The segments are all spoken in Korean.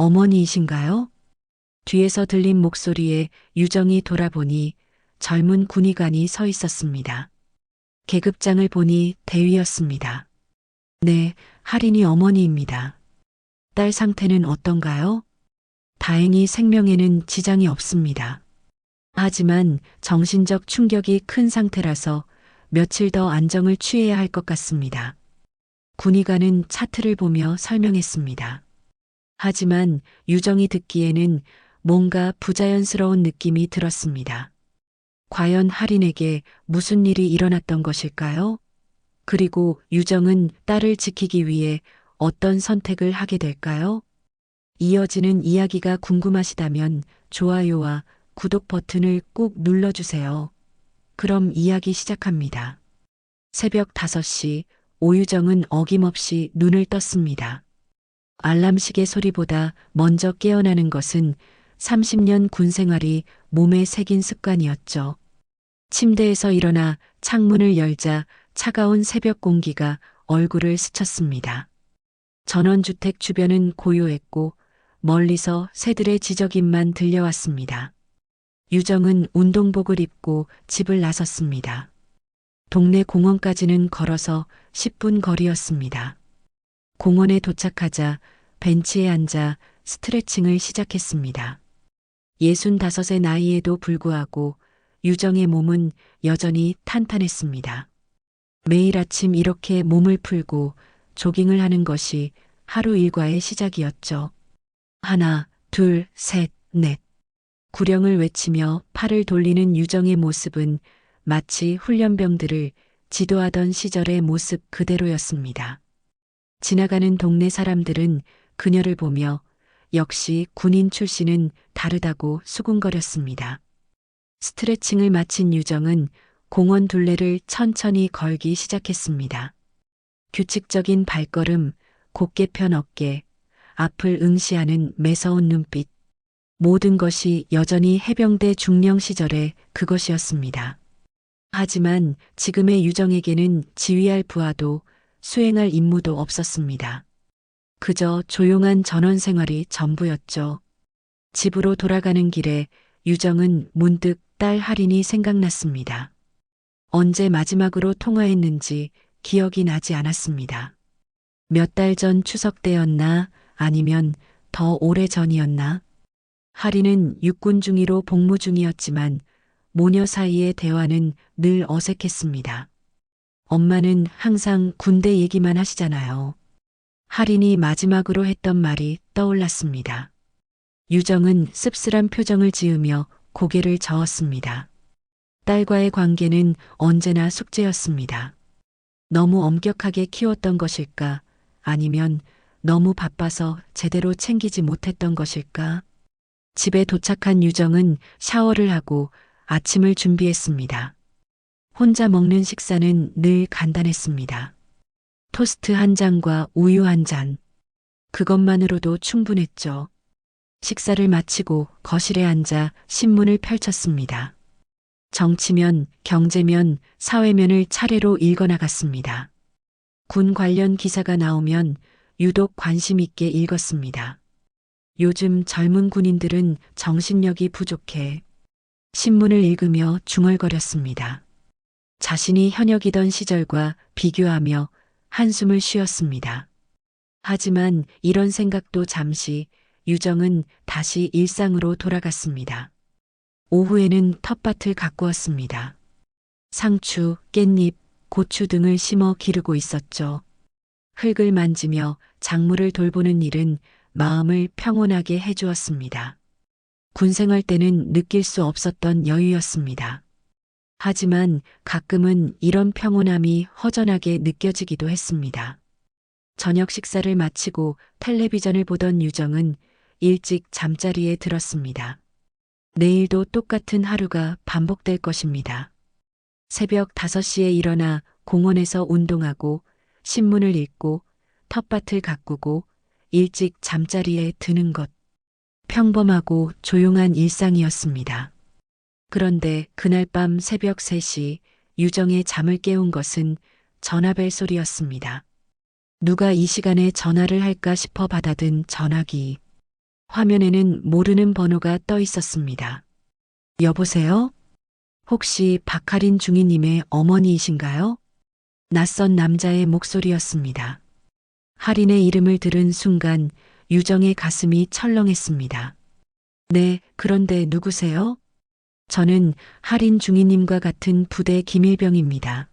어머니이신가요? 뒤에서 들린 목소리에 유정이 돌아보니 젊은 군의관이 서 있었습니다. 계급장을 보니 대위였습니다. 네, 할인이 어머니입니다. 딸 상태는 어떤가요? 다행히 생명에는 지장이 없습니다. 하지만 정신적 충격이 큰 상태라서 며칠 더 안정을 취해야 할 것 같습니다. 군의관은 차트를 보며 설명했습니다. 하지만 유정이 듣기에는 뭔가 부자연스러운 느낌이 들었습니다. 과연 할인에게 무슨 일이 일어났던 것일까요? 그리고 유정은 딸을 지키기 위해 어떤 선택을 하게 될까요? 이어지는 이야기가 궁금하시다면 좋아요와 구독 버튼을 꾹 눌러주세요. 그럼 이야기 시작합니다. 새벽 5시 오유정은 어김없이 눈을 떴습니다. 알람 시계 소리보다 먼저 깨어나는 것은 30년 군 생활이 몸에 새긴 습관이었죠. 침대에서 일어나 창문을 열자 차가운 새벽 공기가 얼굴을 스쳤습니다. 전원주택 주변은 고요했고 멀리서 새들의 지저귀만 들려왔습니다. 유정은 운동복을 입고 집을 나섰습니다. 동네 공원까지는 걸어서 10분 거리였습니다. 공원에 도착하자 벤치에 앉아 스트레칭을 시작했습니다. 65의 나이에도 불구하고 유정의 몸은 여전히 탄탄했습니다. 매일 아침 이렇게 몸을 풀고 조깅을 하는 것이 하루 일과의 시작이었죠. 하나, 둘, 셋, 넷. 구령을 외치며 팔을 돌리는 유정의 모습은 마치 훈련병들을 지도하던 시절의 모습 그대로였습니다. 지나가는 동네 사람들은 그녀를 보며 역시 군인 출신은 다르다고 수군거렸습니다. 스트레칭을 마친 유정은 공원 둘레를 천천히 걸기 시작했습니다. 규칙적인 발걸음, 곧게 편 어깨, 앞을 응시하는 매서운 눈빛. 모든 것이 여전히 해병대 중령 시절의 그것이었습니다. 하지만 지금의 유정에게는 지휘할 부하도 수행할 임무도 없었습니다. 그저 조용한 전원 생활이 전부였죠. 집으로 돌아가는 길에 유정은 문득 딸 할인이 생각났습니다. 언제 마지막으로 통화했는지 기억이 나지 않았습니다. 몇 달 전 추석 때였나 아니면 더 오래 전이었나? 할인은 육군 중위로 복무 중이었지만 모녀 사이의 대화는 늘 어색했습니다. 엄마는 항상 군대 얘기만 하시잖아요. 할인이 마지막으로 했던 말이 떠올랐습니다. 유정은 씁쓸한 표정을 지으며 고개를 저었습니다. 딸과의 관계는 언제나 숙제였습니다. 너무 엄격하게 키웠던 것일까? 아니면 너무 바빠서 제대로 챙기지 못했던 것일까? 집에 도착한 유정은 샤워를 하고 아침을 준비했습니다. 혼자 먹는 식사는 늘 간단했습니다. 토스트 한 잔과 우유 한 잔. 그것만으로도 충분했죠. 식사를 마치고 거실에 앉아 신문을 펼쳤습니다. 정치면, 경제면, 사회면을 차례로 읽어나갔습니다. 군 관련 기사가 나오면 유독 관심 있게 읽었습니다. 요즘 젊은 군인들은 정신력이 부족해. 신문을 읽으며 중얼거렸습니다. 자신이 현역이던 시절과 비교하며 한숨을 쉬었습니다. 하지만 이런 생각도 잠시 유정은 다시 일상으로 돌아갔습니다. 오후에는 텃밭을 가꾸었습니다. 상추, 깻잎, 고추 등을 심어 기르고 있었죠. 흙을 만지며 작물을 돌보는 일은 마음을 평온하게 해주었습니다. 군생활 때는 느낄 수 없었던 여유였습니다. 하지만 가끔은 이런 평온함이 허전하게 느껴지기도 했습니다. 저녁 식사를 마치고 텔레비전을 보던 유정은 일찍 잠자리에 들었습니다. 내일도 똑같은 하루가 반복될 것입니다. 새벽 5시에 일어나 공원에서 운동하고 신문을 읽고 텃밭을 가꾸고 일찍 잠자리에 드는 것. 평범하고 조용한 일상이었습니다. 그런데 그날 밤 새벽 3시 유정의 잠을 깨운 것은 전화벨 소리였습니다. 누가 이 시간에 전화를 할까 싶어 받아든 전화기. 화면에는 모르는 번호가 떠 있었습니다. 여보세요? 혹시 박하린 중위님의 어머니이신가요? 낯선 남자의 목소리였습니다. 할인의 이름을 들은 순간 유정의 가슴이 철렁했습니다. 네, 그런데 누구세요? 저는 할인 중위님과 같은 부대 김일병입니다.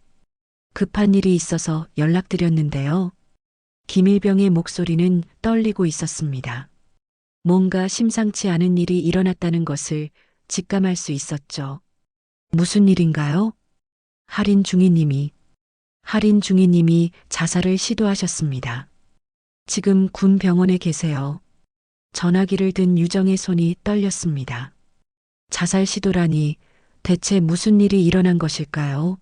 급한 일이 있어서 연락드렸는데요. 김일병의 목소리는 떨리고 있었습니다. 뭔가 심상치 않은 일이 일어났다는 것을 직감할 수 있었죠. 무슨 일인가요? 할인 중위님이 자살을 시도하셨습니다. 지금 군 병원에 계세요. 전화기를 든 유정의 손이 떨렸습니다. 자살 시도라니 대체 무슨 일이 일어난 것일까요?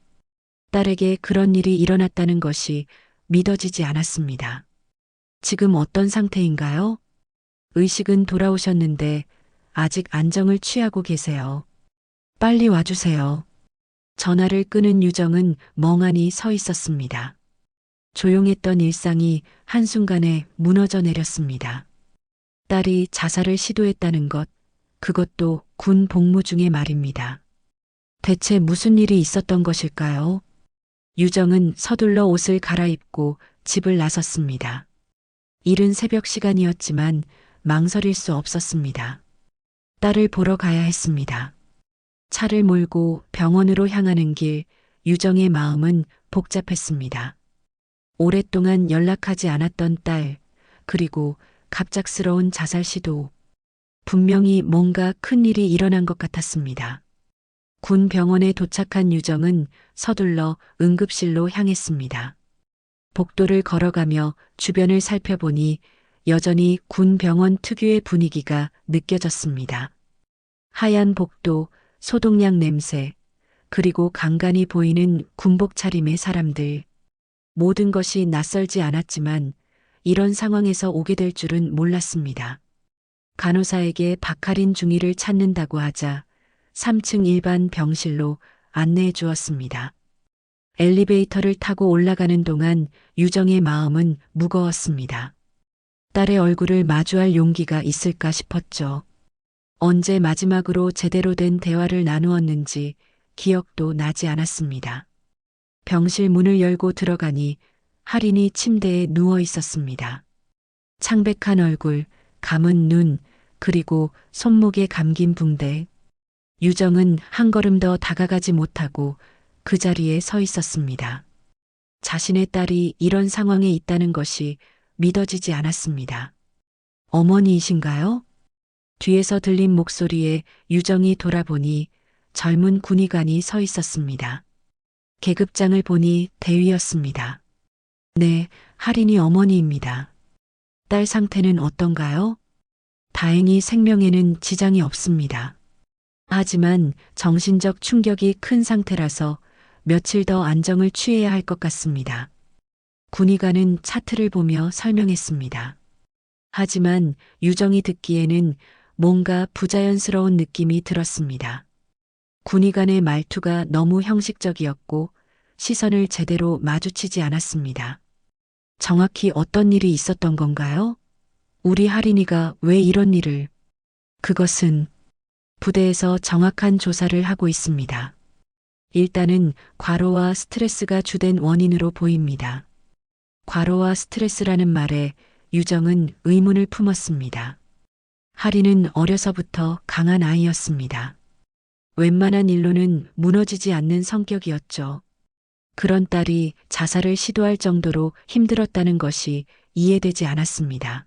딸에게 그런 일이 일어났다는 것이 믿어지지 않았습니다. 지금 어떤 상태인가요? 의식은 돌아오셨는데 아직 안정을 취하고 계세요. 빨리 와주세요. 전화를 끄는 유정은 멍하니 서 있었습니다. 조용했던 일상이 한순간에 무너져 내렸습니다. 딸이 자살을 시도했다는 것, 그것도 군 복무 중에 말입니다. 대체 무슨 일이 있었던 것일까요? 유정은 서둘러 옷을 갈아입고 집을 나섰습니다. 이른 새벽 시간이었지만 망설일 수 없었습니다. 딸을 보러 가야 했습니다. 차를 몰고 병원으로 향하는 길, 유정의 마음은 복잡했습니다. 오랫동안 연락하지 않았던 딸, 그리고 갑작스러운 자살 시도. 분명히 뭔가 큰 일이 일어난 것 같았습니다. 군 병원에 도착한 유정은 서둘러 응급실로 향했습니다. 복도를 걸어가며 주변을 살펴보니 여전히 군 병원 특유의 분위기가 느껴졌습니다. 하얀 복도, 소독약 냄새, 그리고 간간히 보이는 군복 차림의 사람들. 모든 것이 낯설지 않았지만 이런 상황에서 오게 될 줄은 몰랐습니다. 간호사에게 박하린 중위를 찾는다고 하자 3층 일반 병실로 안내해 주었습니다. 엘리베이터를 타고 올라가는 동안 유정의 마음은 무거웠습니다. 딸의 얼굴을 마주할 용기가 있을까 싶었죠. 언제 마지막으로 제대로 된 대화를 나누었는지 기억도 나지 않았습니다. 병실 문을 열고 들어가니 할인이 침대에 누워 있었습니다. 창백한 얼굴, 감은 눈, 그리고 손목에 감긴 붕대. 유정은 한 걸음 더 다가가지 못하고 그 자리에 서 있었습니다. 자신의 딸이 이런 상황에 있다는 것이 믿어지지 않았습니다. 어머니이신가요? 뒤에서 들린 목소리에 유정이 돌아보니 젊은 군의관이 서 있었습니다. 계급장을 보니 대위였습니다. 네, 할인이 어머니입니다. 딸 상태는 어떤가요? 다행히 생명에는 지장이 없습니다. 하지만 정신적 충격이 큰 상태라서 며칠 더 안정을 취해야 할 것 같습니다. 군의관은 차트를 보며 설명했습니다. 하지만 유정이 듣기에는 뭔가 부자연스러운 느낌이 들었습니다. 군의관의 말투가 너무 형식적이었고 시선을 제대로 마주치지 않았습니다. 정확히 어떤 일이 있었던 건가요? 우리 할인이가 왜 이런 일을? 그것은 부대에서 정확한 조사를 하고 있습니다. 일단은 과로와 스트레스가 주된 원인으로 보입니다. 과로와 스트레스라는 말에 유정은 의문을 품었습니다. 할인은 어려서부터 강한 아이였습니다. 웬만한 일로는 무너지지 않는 성격이었죠. 그런 딸이 자살을 시도할 정도로 힘들었다는 것이 이해되지 않았습니다.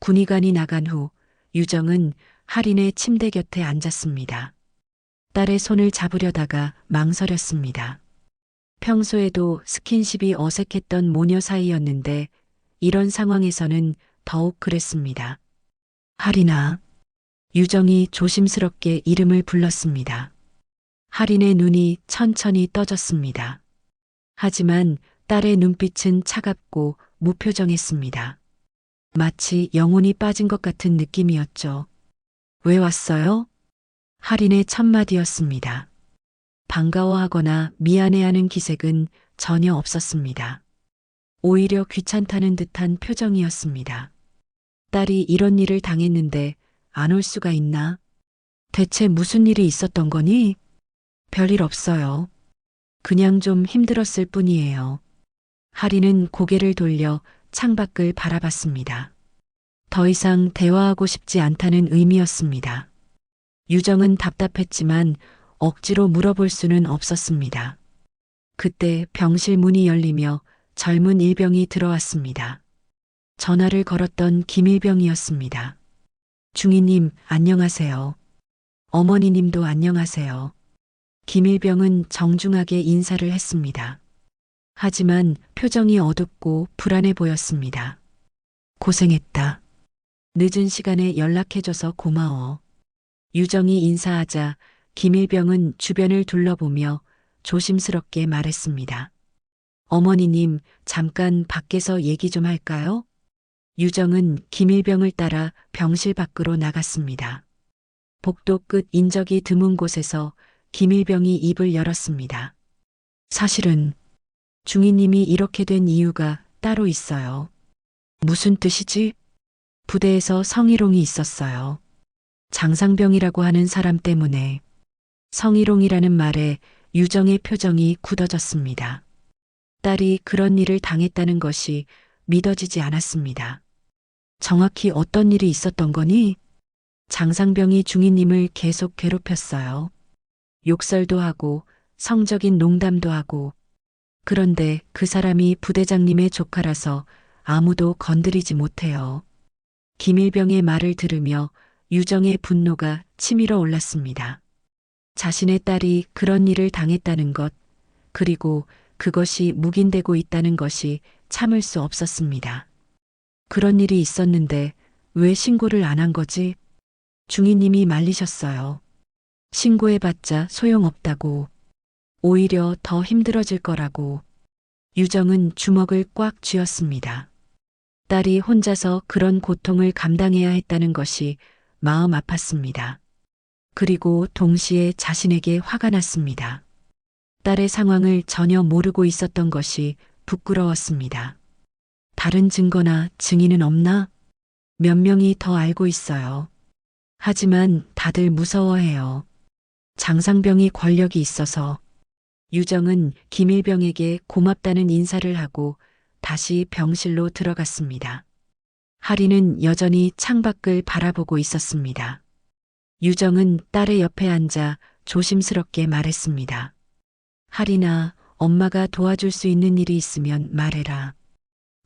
군의관이 나간 후 유정은 할인의 침대 곁에 앉았습니다. 딸의 손을 잡으려다가 망설였습니다. 평소에도 스킨십이 어색했던 모녀 사이였는데 이런 상황에서는 더욱 그랬습니다. 할인아. 유정이 조심스럽게 이름을 불렀습니다. 할인의 눈이 천천히 떠졌습니다. 하지만 딸의 눈빛은 차갑고 무표정했습니다. 마치 영혼이 빠진 것 같은 느낌이었죠. 왜 왔어요? 할인의 첫 마디였습니다. 반가워하거나 미안해하는 기색은 전혀 없었습니다. 오히려 귀찮다는 듯한 표정이었습니다. 딸이 이런 일을 당했는데 안 올 수가 있나? 대체 무슨 일이 있었던 거니? 별일 없어요. 그냥 좀 힘들었을 뿐이에요. 하리는 고개를 돌려 창밖을 바라봤습니다. 더 이상 대화하고 싶지 않다는 의미였습니다. 유정은 답답했지만 억지로 물어볼 수는 없었습니다. 그때 병실 문이 열리며 젊은 일병이 들어왔습니다. 전화를 걸었던 김일병이었습니다. 중이님, 안녕하세요. 어머니님도 안녕하세요. 김일병은 정중하게 인사를 했습니다. 하지만 표정이 어둡고 불안해 보였습니다. 고생했다. 늦은 시간에 연락해줘서 고마워. 유정이 인사하자 김일병은 주변을 둘러보며 조심스럽게 말했습니다. 어머니님, 잠깐 밖에서 얘기 좀 할까요? 유정은 김일병을 따라 병실 밖으로 나갔습니다. 복도 끝 인적이 드문 곳에서 김일병이 입을 열었습니다. 사실은 중이님이 이렇게 된 이유가 따로 있어요. 무슨 뜻이지? 부대에서 성희롱이 있었어요. 장상병이라고 하는 사람 때문에. 성희롱이라는 말에 유정의 표정이 굳어졌습니다. 딸이 그런 일을 당했다는 것이 믿어지지 않았습니다. 정확히 어떤 일이 있었던 거니? 장상병이 중이님을 계속 괴롭혔어요. 욕설도 하고 성적인 농담도 하고. 그런데 그 사람이 부대장님의 조카라서 아무도 건드리지 못해요. 김일병의 말을 들으며 유정의 분노가 치밀어 올랐습니다. 자신의 딸이 그런 일을 당했다는 것, 그리고 그것이 묵인되고 있다는 것이 참을 수 없었습니다. 그런 일이 있었는데 왜 신고를 안 한 거지? 중이님이 말리셨어요. 신고해봤자 소용없다고. 오히려 더 힘들어질 거라고. 유정은 주먹을 꽉 쥐었습니다. 딸이 혼자서 그런 고통을 감당해야 했다는 것이 마음 아팠습니다. 그리고 동시에 자신에게 화가 났습니다. 딸의 상황을 전혀 모르고 있었던 것이 부끄러웠습니다. 다른 증거나 증인은 없나? 몇 명이 더 알고 있어요. 하지만 다들 무서워해요. 장상병이 권력이 있어서. 유정은 김일병에게 고맙다는 인사를 하고 다시 병실로 들어갔습니다. 하리는 여전히 창밖을 바라보고 있었습니다. 유정은 딸의 옆에 앉아 조심스럽게 말했습니다. 하리나, 엄마가 도와줄 수 있는 일이 있으면 말해라.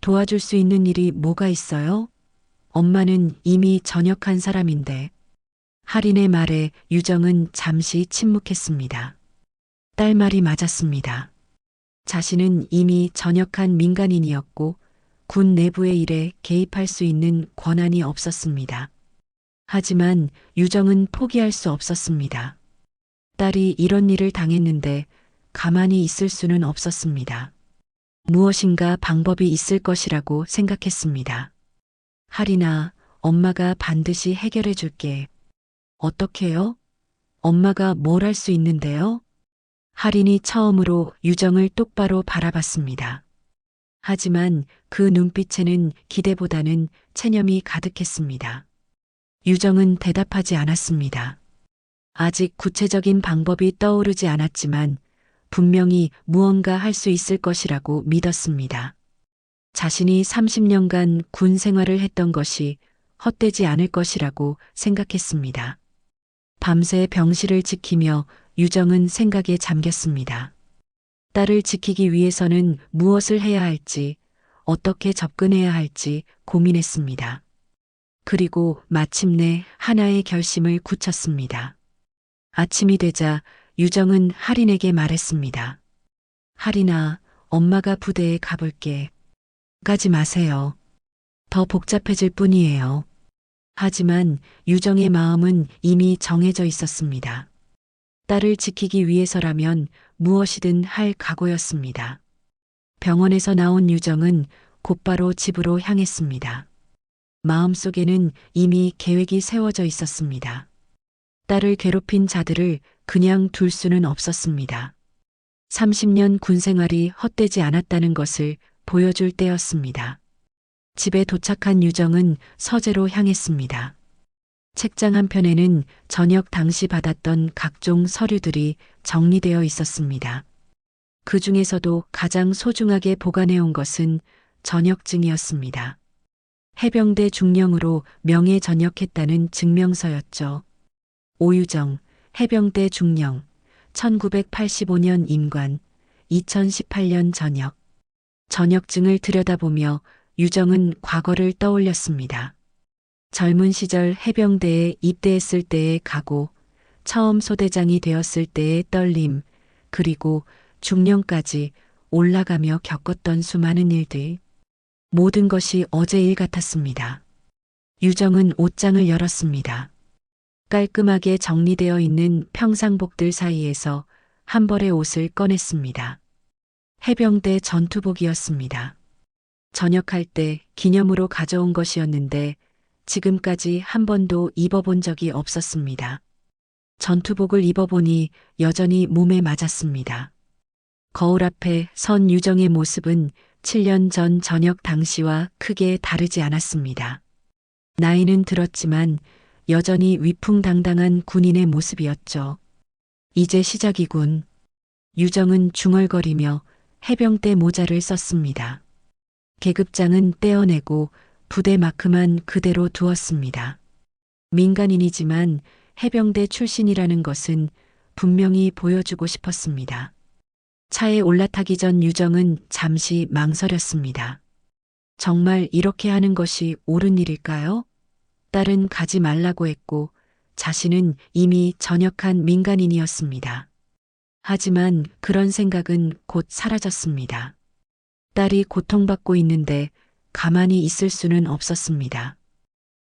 도와줄 수 있는 일이 뭐가 있어요? 엄마는 이미 전역한 사람인데. 하린의 말에 유정은 잠시 침묵했습니다. 딸 말이 맞았습니다. 자신은 이미 전역한 민간인이었고 군 내부의 일에 개입할 수 있는 권한이 없었습니다. 하지만 유정은 포기할 수 없었습니다. 딸이 이런 일을 당했는데 가만히 있을 수는 없었습니다. 무엇인가 방법이 있을 것이라고 생각했습니다. 하리나, 엄마가 반드시 해결해 줄게. 어떻게요? 엄마가 뭘 할 수 있는데요? 하린이 처음으로 유정을 똑바로 바라봤습니다. 하지만 그 눈빛에는 기대보다는 체념이 가득했습니다. 유정은 대답하지 않았습니다. 아직 구체적인 방법이 떠오르지 않았지만 분명히 무언가 할 수 있을 것이라고 믿었습니다. 자신이 30년간 군 생활을 했던 것이 헛되지 않을 것이라고 생각했습니다. 밤새 병실을 지키며 유정은 생각에 잠겼습니다. 딸을 지키기 위해서는 무엇을 해야 할지, 어떻게 접근해야 할지 고민했습니다. 그리고 마침내 하나의 결심을 굳혔습니다. 아침이 되자 유정은 하린에게 말했습니다. 하린아, 엄마가 부대에 가볼게. 가지 마세요. 더 복잡해질 뿐이에요. 하지만 유정의 마음은 이미 정해져 있었습니다. 딸을 지키기 위해서라면 무엇이든 할 각오였습니다. 병원에서 나온 유정은 곧바로 집으로 향했습니다. 마음속에는 이미 계획이 세워져 있었습니다. 딸을 괴롭힌 자들을 그냥 둘 수는 없었습니다. 30년 군 생활이 헛되지 않았다는 것을 보여줄 때였습니다. 집에 도착한 유정은 서재로 향했습니다. 책장 한편에는 저녁 당시 받았던 각종 서류들이 정리되어 있었습니다. 그 중에서도 가장 소중하게 보관해온 것은 전역증이었습니다. 해병대 중령으로 명예 전역했다는 증명서였죠. 오유정, 해병대 중령, 1985년 임관, 2018년 전역. 전역증을 들여다보며 유정은 과거를 떠올렸습니다. 젊은 시절 해병대에 입대했을 때의 각오, 처음 소대장이 되었을 때의 떨림, 그리고 중령까지 올라가며 겪었던 수많은 일들. 모든 것이 어제 일 같았습니다. 유정은 옷장을 열었습니다. 깔끔하게 정리되어 있는 평상복들 사이에서 한 벌의 옷을 꺼냈습니다. 해병대 전투복이었습니다. 전역할 때 기념으로 가져온 것이었는데 지금까지 한 번도 입어본 적이 없었습니다. 전투복을 입어보니 여전히 몸에 맞았습니다. 거울 앞에 선 유정의 모습은 7년 전 전역 당시와 크게 다르지 않았습니다. 나이는 들었지만 여전히 위풍당당한 군인의 모습이었죠. 이제 시작이군. 유정은 중얼거리며 해병대 모자를 썼습니다. 계급장은 떼어내고 부대 마크만 그대로 두었습니다. 민간인이지만 해병대 출신이라는 것은 분명히 보여주고 싶었습니다. 차에 올라타기 전 유정은 잠시 망설였습니다. 정말 이렇게 하는 것이 옳은 일일까요? 딸은 가지 말라고 했고 자신은 이미 전역한 민간인이었습니다. 하지만 그런 생각은 곧 사라졌습니다. 딸이 고통받고 있는데 가만히 있을 수는 없었습니다.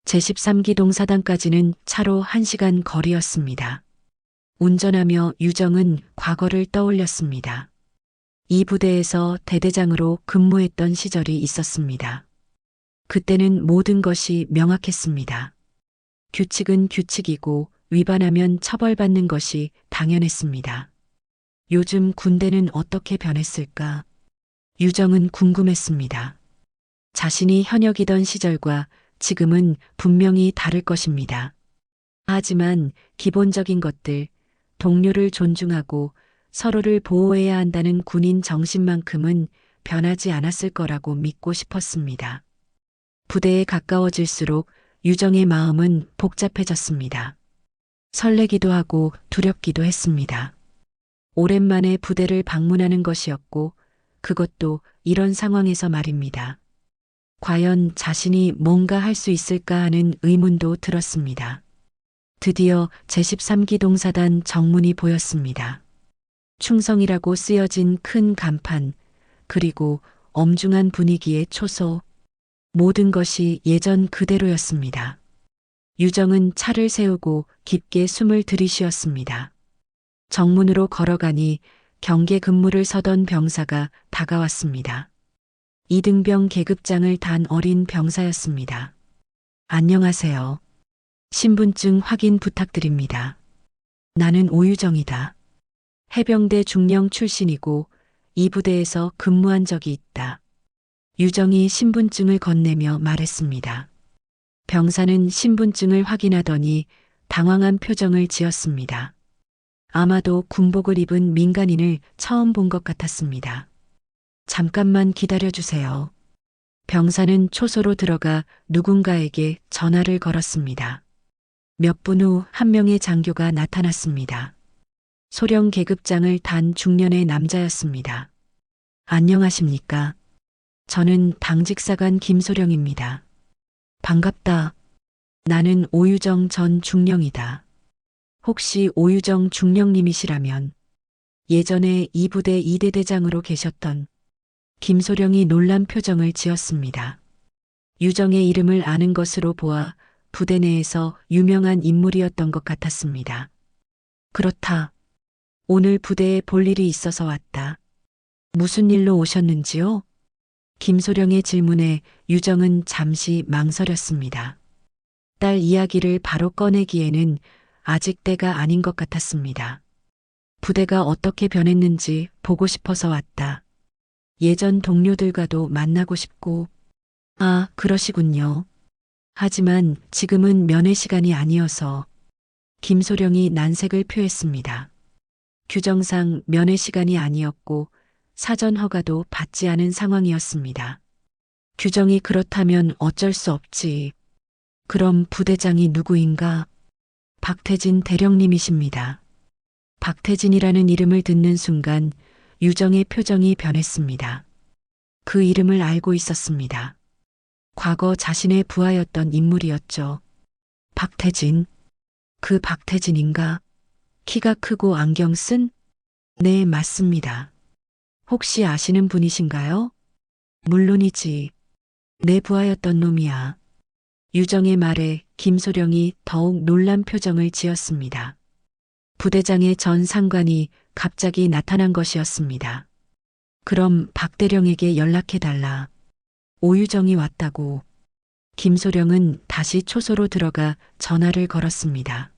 제13기 동사단까지는 차로 1시간 거리였습니다. 운전하며 유정은 과거를 떠올렸습니다. 이 부대에서 대대장으로 근무했던 시절이 있었습니다. 그때는 모든 것이 명확했습니다. 규칙은 규칙이고 위반하면 처벌받는 것이 당연했습니다. 요즘 군대는 어떻게 변했을까? 유정은 궁금했습니다. 자신이 현역이던 시절과 지금은 분명히 다를 것입니다. 하지만 기본적인 것들, 동료를 존중하고 서로를 보호해야 한다는 군인 정신만큼은 변하지 않았을 거라고 믿고 싶었습니다. 부대에 가까워질수록 유정의 마음은 복잡해졌습니다. 설레기도 하고 두렵기도 했습니다. 오랜만에 부대를 방문하는 것이었고 그것도 이런 상황에서 말입니다. 과연 자신이 뭔가 할 수 있을까 하는 의문도 들었습니다. 드디어 제13기 동사단 정문이 보였습니다. 충성이라고 쓰여진 큰 간판, 그리고 엄중한 분위기의 초소, 모든 것이 예전 그대로였습니다. 유정은 차를 세우고 깊게 숨을 들이쉬었습니다. 정문으로 걸어가니 경계 근무를 서던 병사가 다가왔습니다. 이등병 계급장을 단 어린 병사였습니다. 안녕하세요. 신분증 확인 부탁드립니다. 나는 오유정이다. 해병대 중령 출신이고 이 부대에서 근무한 적이 있다. 유정이 신분증을 건네며 말했습니다. 병사는 신분증을 확인하더니 당황한 표정을 지었습니다. 아마도 군복을 입은 민간인을 처음 본 것 같았습니다. 잠깐만 기다려주세요. 병사는 초소로 들어가 누군가에게 전화를 걸었습니다. 몇 분 후 한 명의 장교가 나타났습니다. 소령 계급장을 단 중년의 남자였습니다. 안녕하십니까? 저는 당직사관 김소령입니다. 반갑다. 나는 오유정 전 중령이다. 혹시 오유정 중령님이시라면 예전에 이 부대 2대 대장으로 계셨던 김소령이 놀란 표정을 지었습니다. 유정의 이름을 아는 것으로 보아 부대 내에서 유명한 인물이었던 것 같았습니다. 그렇다. 오늘 부대에 볼 일이 있어서 왔다. 무슨 일로 오셨는지요? 김소령의 질문에 유정은 잠시 망설였습니다. 딸 이야기를 바로 꺼내기에는 아직 때가 아닌 것 같았습니다. 부대가 어떻게 변했는지 보고 싶어서 왔다. 예전 동료들과도 만나고 싶고 아, 그러시군요. 하지만 지금은 면회 시간이 아니어서 김소령이 난색을 표했습니다. 규정상 면회 시간이 아니었고 사전 허가도 받지 않은 상황이었습니다. 규정이 그렇다면 어쩔 수 없지. 그럼 부대장이 누구인가? 박태진 대령님이십니다. 박태진이라는 이름을 듣는 순간 유정의 표정이 변했습니다. 그 이름을 알고 있었습니다. 과거 자신의 부하였던 인물이었죠. 박태진. 그 박태진인가? 키가 크고 안경 쓴? 네, 맞습니다. 혹시 아시는 분이신가요? 물론이지. 내 부하였던 놈이야. 유정의 말에 김소령이 더욱 놀란 표정을 지었습니다. 부대장의 전 상관이 갑자기 나타난 것이었습니다. 그럼 박대령에게 연락해달라. 오유정이 왔다고. 김소령은 다시 초소로 들어가 전화를 걸었습니다.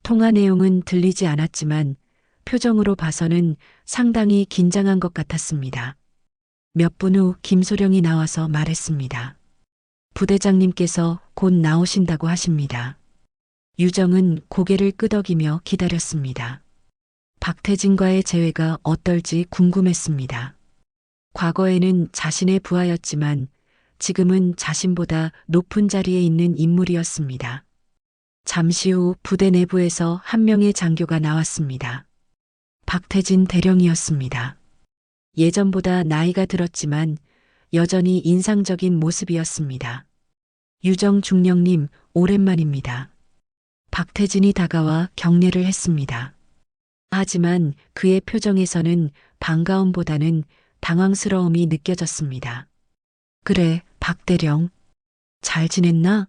통화 내용은 들리지 않았지만 표정으로 봐서는 상당히 긴장한 것 같았습니다. 몇 분 후 김소령이 나와서 말했습니다. 부대장님께서 곧 나오신다고 하십니다. 유정은 고개를 끄덕이며 기다렸습니다. 박태진과의 재회가 어떨지 궁금했습니다. 과거에는 자신의 부하였지만 지금은 자신보다 높은 자리에 있는 인물이었습니다. 잠시 후 부대 내부에서 한 명의 장교가 나왔습니다. 박태진 대령이었습니다. 예전보다 나이가 들었지만 여전히 인상적인 모습이었습니다. 유정 중령님, 오랜만입니다. 박태진이 다가와 경례를 했습니다. 하지만 그의 표정에서는 반가움보다는 당황스러움이 느껴졌습니다. 그래, 박대령. 잘 지냈나?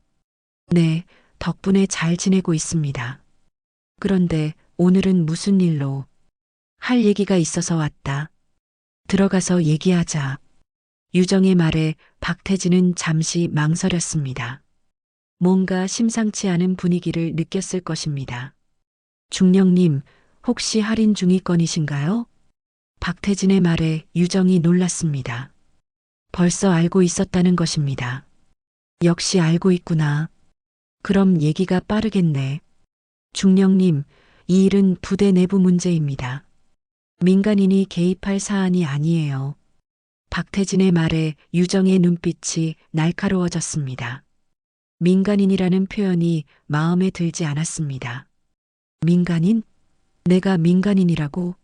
네, 덕분에 잘 지내고 있습니다. 그런데 오늘은 무슨 일로? 할 얘기가 있어서 왔다. 들어가서 얘기하자. 유정의 말에 박태진은 잠시 망설였습니다. 뭔가 심상치 않은 분위기를 느꼈을 것입니다. 중령님, 혹시 할인 중위권이신가요? 박태진의 말에 유정이 놀랐습니다. 벌써 알고 있었다는 것입니다. 역시 알고 있구나. 그럼 얘기가 빠르겠네. 중령님, 이 일은 부대 내부 문제입니다. 민간인이 개입할 사안이 아니에요. 박태진의 말에 유정의 눈빛이 날카로워졌습니다. 민간인이라는 표현이 마음에 들지 않았습니다. 민간인? 내가 민간인이라고?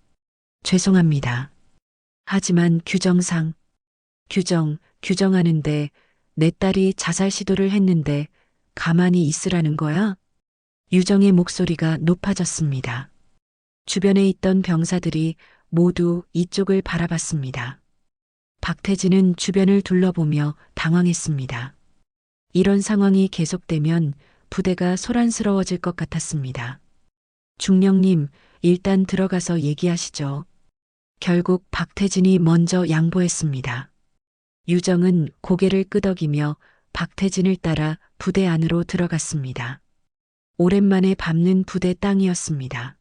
죄송합니다. 하지만 규정하는데 내 딸이 자살 시도를 했는데 가만히 있으라는 거야? 유정의 목소리가 높아졌습니다. 주변에 있던 병사들이 모두 이쪽을 바라봤습니다. 박태진은 주변을 둘러보며 당황했습니다. 이런 상황이 계속되면 부대가 소란스러워질 것 같았습니다. 중령님, 일단 들어가서 얘기하시죠. 결국 박태진이 먼저 양보했습니다. 유정은 고개를 끄덕이며 박태진을 따라 부대 안으로 들어갔습니다. 오랜만에 밟는 부대 땅이었습니다.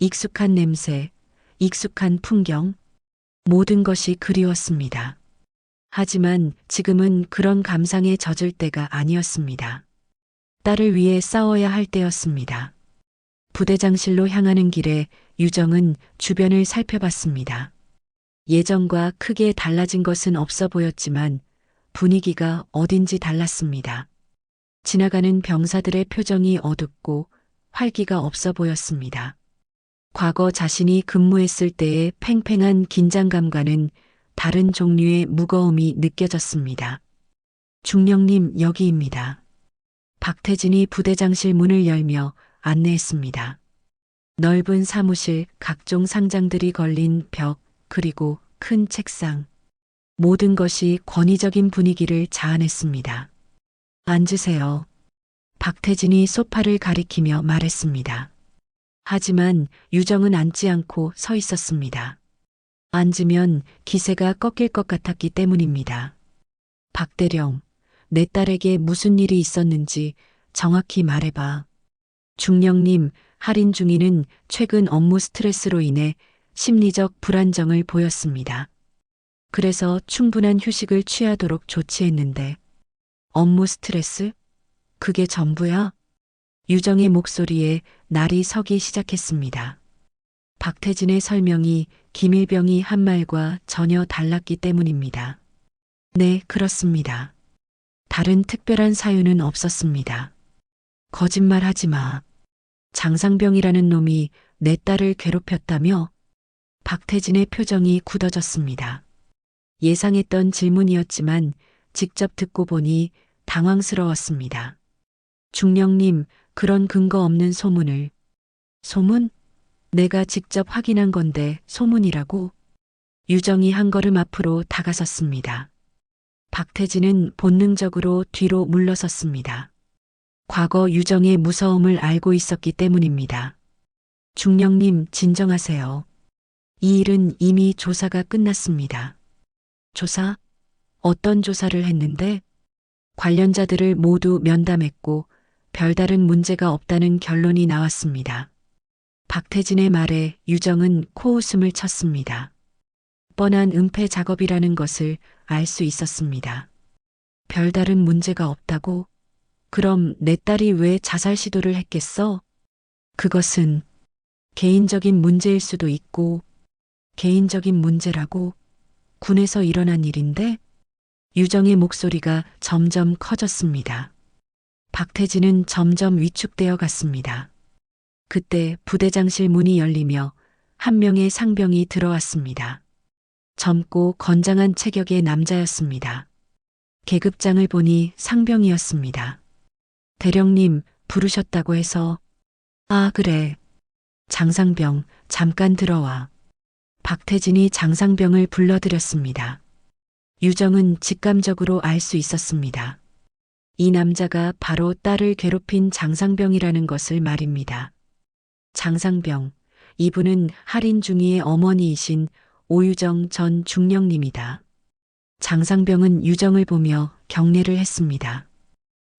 익숙한 냄새, 익숙한 풍경, 모든 것이 그리웠습니다. 하지만 지금은 그런 감상에 젖을 때가 아니었습니다. 딸을 위해 싸워야 할 때였습니다. 부대장실로 향하는 길에 유정은 주변을 살펴봤습니다. 예전과 크게 달라진 것은 없어 보였지만 분위기가 어딘지 달랐습니다. 지나가는 병사들의 표정이 어둡고 활기가 없어 보였습니다. 과거 자신이 근무했을 때의 팽팽한 긴장감과는 다른 종류의 무거움이 느껴졌습니다. 중령님, 여기입니다. 박태진이 부대장실 문을 열며 안내했습니다. 넓은 사무실, 각종 상장들이 걸린 벽, 그리고 큰 책상. 모든 것이 권위적인 분위기를 자아냈습니다. 앉으세요. 박태진이 소파를 가리키며 말했습니다. 하지만 유정은 앉지 않고 서 있었습니다. 앉으면 기세가 꺾일 것 같았기 때문입니다. 박대령, 내 딸에게 무슨 일이 있었는지 정확히 말해봐. 중령님, 할인 중위는 최근 업무 스트레스로 인해 심리적 불안정을 보였습니다. 그래서 충분한 휴식을 취하도록 조치했는데 업무 스트레스? 그게 전부야? 유정의 목소리에 날이 서기 시작했습니다. 박태진의 설명이 김일병이 한 말과 전혀 달랐기 때문입니다. 네, 그렇습니다. 다른 특별한 사유는 없었습니다. 거짓말하지 마. 장상병이라는 놈이 내 딸을 괴롭혔다며? 박태진의 표정이 굳어졌습니다. 예상했던 질문이었지만 직접 듣고 보니 당황스러웠습니다. 중령님, 그런 근거 없는 소문을. 소문? 내가 직접 확인한 건데 소문이라고? 유정이 한 걸음 앞으로 다가섰습니다. 박태진은 본능적으로 뒤로 물러섰습니다. 과거 유정의 무서움을 알고 있었기 때문입니다. 중령님, 진정하세요. 이 일은 이미 조사가 끝났습니다. 조사? 어떤 조사를 했는데? 관련자들을 모두 면담했고 별다른 문제가 없다는 결론이 나왔습니다. 박태진의 말에 유정은 코웃음을 쳤습니다. 뻔한 은폐 작업이라는 것을 알 수 있었습니다. 별다른 문제가 없다고? 그럼 내 딸이 왜 자살 시도를 했겠어? 그것은 개인적인 문제일 수도 있고, 개인적인 문제라고? 군에서 일어난 일인데? 유정의 목소리가 점점 커졌습니다. 박태진은 점점 위축되어 갔습니다. 그때 부대장실 문이 열리며 한 명의 상병이 들어왔습니다. 젊고 건장한 체격의 남자였습니다. 계급장을 보니 상병이었습니다. 대령님, 부르셨다고 해서. 아, 그래. 장상병, 잠깐 들어와. 박태진이 장상병을 불러들였습니다. 유정은 직감적으로 알 수 있었습니다. 이 남자가 바로 딸을 괴롭힌 장상병이라는 것을 말입니다. 장상병, 이분은 할인 중위의 어머니이신 오유정 전 중령님이다. 장상병은 유정을 보며 경례를 했습니다.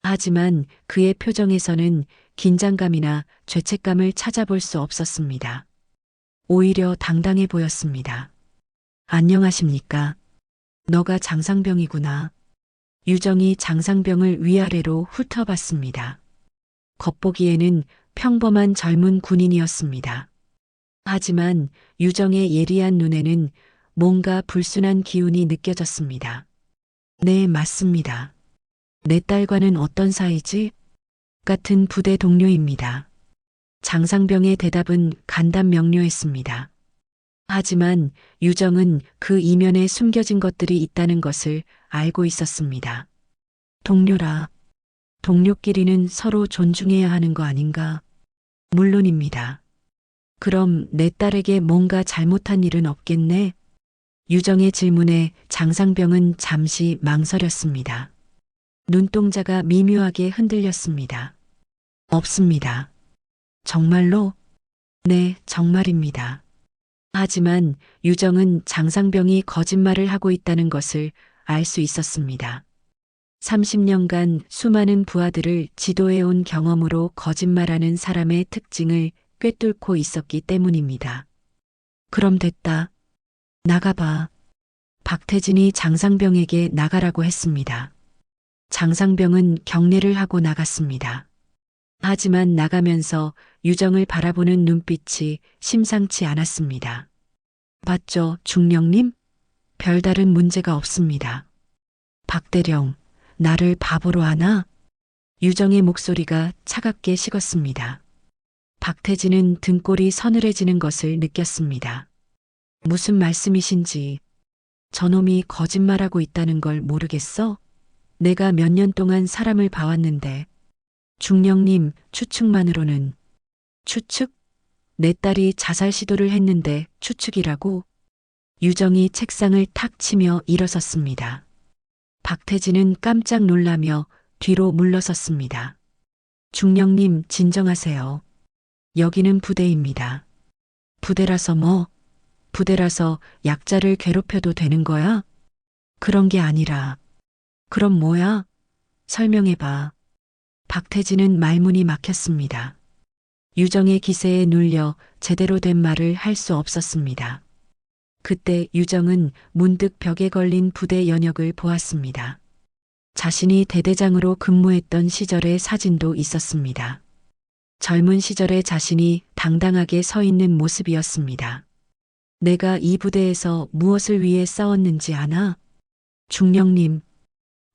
하지만 그의 표정에서는 긴장감이나 죄책감을 찾아볼 수 없었습니다. 오히려 당당해 보였습니다. 안녕하십니까? 너가 장상병이구나. 유정이 장상병을 위아래로 훑어봤습니다. 겉보기에는 평범한 젊은 군인이었습니다. 하지만 유정의 예리한 눈에는 뭔가 불순한 기운이 느껴졌습니다. 네, 맞습니다. 내 딸과는 어떤 사이지? 같은 부대 동료입니다. 장상병의 대답은 간단명료했습니다. 하지만 유정은 그 이면에 숨겨진 것들이 있다는 것을 알고 있었습니다. 동료라. 동료끼리는 서로 존중해야 하는 거 아닌가? 물론입니다. 그럼 내 딸에게 뭔가 잘못한 일은 없겠네? 유정의 질문에 장상병은 잠시 망설였습니다. 눈동자가 미묘하게 흔들렸습니다. 없습니다. 정말로? 네, 정말입니다. 하지만 유정은 장상병이 거짓말을 하고 있다는 것을 알 수 있었습니다. 30년간 수많은 부하들을 지도해온 경험으로 거짓말하는 사람의 특징을 꿰뚫고 있었기 때문입니다. 그럼 됐다. 나가봐. 박태진이 장상병에게 나가라고 했습니다. 장상병은 경례를 하고 나갔습니다. 하지만 나가면서 유정을 바라보는 눈빛이 심상치 않았습니다. 봤죠, 중령님? 별다른 문제가 없습니다. 박대령, 나를 바보로 하나? 유정의 목소리가 차갑게 식었습니다. 박태진은 등골이 서늘해지는 것을 느꼈습니다. 무슨 말씀이신지. 저놈이 거짓말하고 있다는 걸 모르겠어? 내가 몇 년 동안 사람을 봐왔는데. 중령님, 추측만으로는. 추측? 내 딸이 자살 시도를 했는데 추측이라고? 유정이 책상을 탁 치며 일어섰습니다. 박태진은 깜짝 놀라며 뒤로 물러섰습니다. 중령님, 진정하세요. 여기는 부대입니다. 부대라서 뭐? 부대라서 약자를 괴롭혀도 되는 거야? 그런 게 아니라. 그럼 뭐야? 설명해봐. 박태진은 말문이 막혔습니다. 유정의 기세에 눌려 제대로 된 말을 할 수 없었습니다. 그때 유정은 문득 벽에 걸린 부대 연역을 보았습니다. 자신이 대대장으로 근무했던 시절의 사진도 있었습니다. 젊은 시절의 자신이 당당하게 서 있는 모습이었습니다. 내가 이 부대에서 무엇을 위해 싸웠는지 아나? 중령님,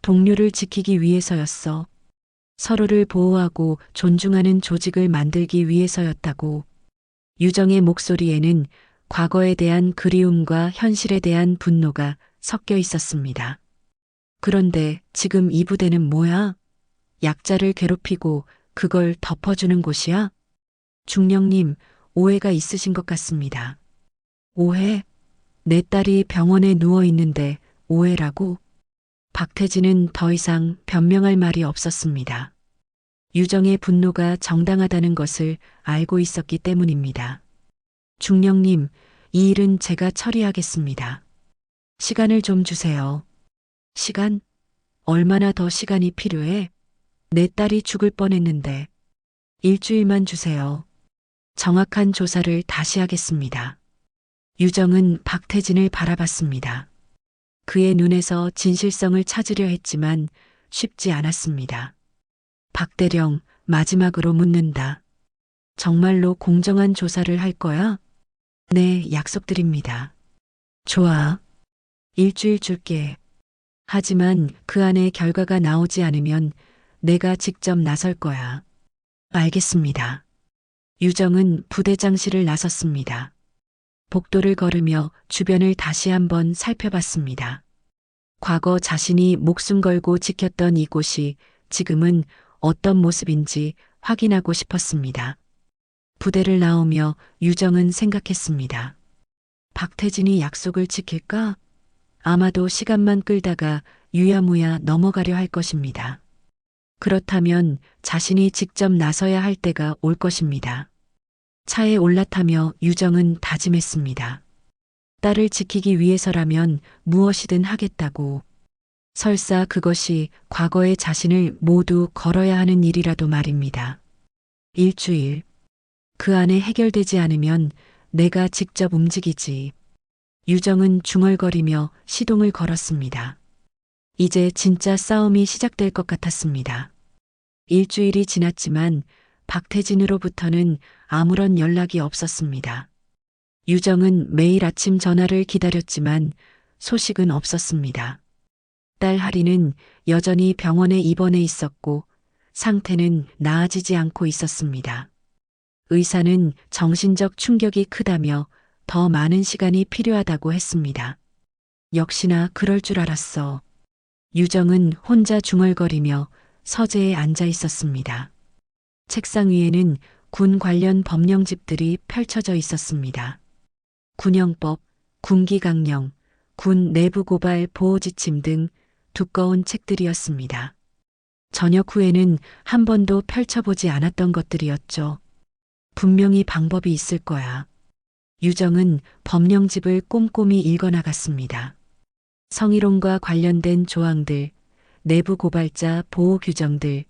동료를 지키기 위해서였어. 서로를 보호하고 존중하는 조직을 만들기 위해서였다고. 유정의 목소리에는 과거에 대한 그리움과 현실에 대한 분노가 섞여 있었습니다. 그런데 지금 이 부대는 뭐야? 약자를 괴롭히고 그걸 덮어주는 곳이야? 중령님, 오해가 있으신 것 같습니다. 오해? 내 딸이 병원에 누워 있는데 오해라고? 박태진은 더 이상 변명할 말이 없었습니다. 유정의 분노가 정당하다는 것을 알고 있었기 때문입니다. 중령님, 이 일은 제가 처리하겠습니다. 시간을 좀 주세요. 시간? 얼마나 더 시간이 필요해? 내 딸이 죽을 뻔했는데. 일주일만 주세요. 정확한 조사를 다시 하겠습니다. 유정은 박태진을 바라봤습니다. 그의 눈에서 진실성을 찾으려 했지만 쉽지 않았습니다. 박대령, 마지막으로 묻는다. 정말로 공정한 조사를 할 거야? 네, 약속드립니다. 좋아. 일주일 줄게. 하지만 그 안에 결과가 나오지 않으면 내가 직접 나설 거야. 알겠습니다. 유정은 부대장실을 나섰습니다. 복도를 걸으며 주변을 다시 한번 살펴봤습니다. 과거 자신이 목숨 걸고 지켰던 이곳이 지금은 어떤 모습인지 확인하고 싶었습니다. 부대를 나오며 유정은 생각했습니다. 박태진이 약속을 지킬까? 아마도 시간만 끌다가 유야무야 넘어가려 할 것입니다. 그렇다면 자신이 직접 나서야 할 때가 올 것입니다. 차에 올라타며 유정은 다짐했습니다. 딸을 지키기 위해서라면 무엇이든 하겠다고. 설사 그것이 과거의 자신을 모두 걸어야 하는 일이라도 말입니다. 일주일. 그 안에 해결되지 않으면 내가 직접 움직이지. 유정은 중얼거리며 시동을 걸었습니다. 이제 진짜 싸움이 시작될 것 같았습니다. 일주일이 지났지만 박태진으로부터는 아무런 연락이 없었습니다. 유정은 매일 아침 전화를 기다렸지만 소식은 없었습니다. 딸 하리는 여전히 병원에 입원해 있었고 상태는 나아지지 않고 있었습니다. 의사는 정신적 충격이 크다며 더 많은 시간이 필요하다고 했습니다. 역시나 그럴 줄 알았어. 유정은 혼자 중얼거리며 서재에 앉아 있었습니다. 책상 위에는 군 관련 법령집들이 펼쳐져 있었습니다. 군형법, 군기강령, 군 내부 고발 보호 지침 등 두꺼운 책들이었습니다. 저녁 후에는 한 번도 펼쳐보지 않았던 것들이었죠. 분명히 방법이 있을 거야. 유정은 법령집을 꼼꼼히 읽어나갔습니다. 성희롱과 관련된 조항들, 내부 고발자 보호 규정들,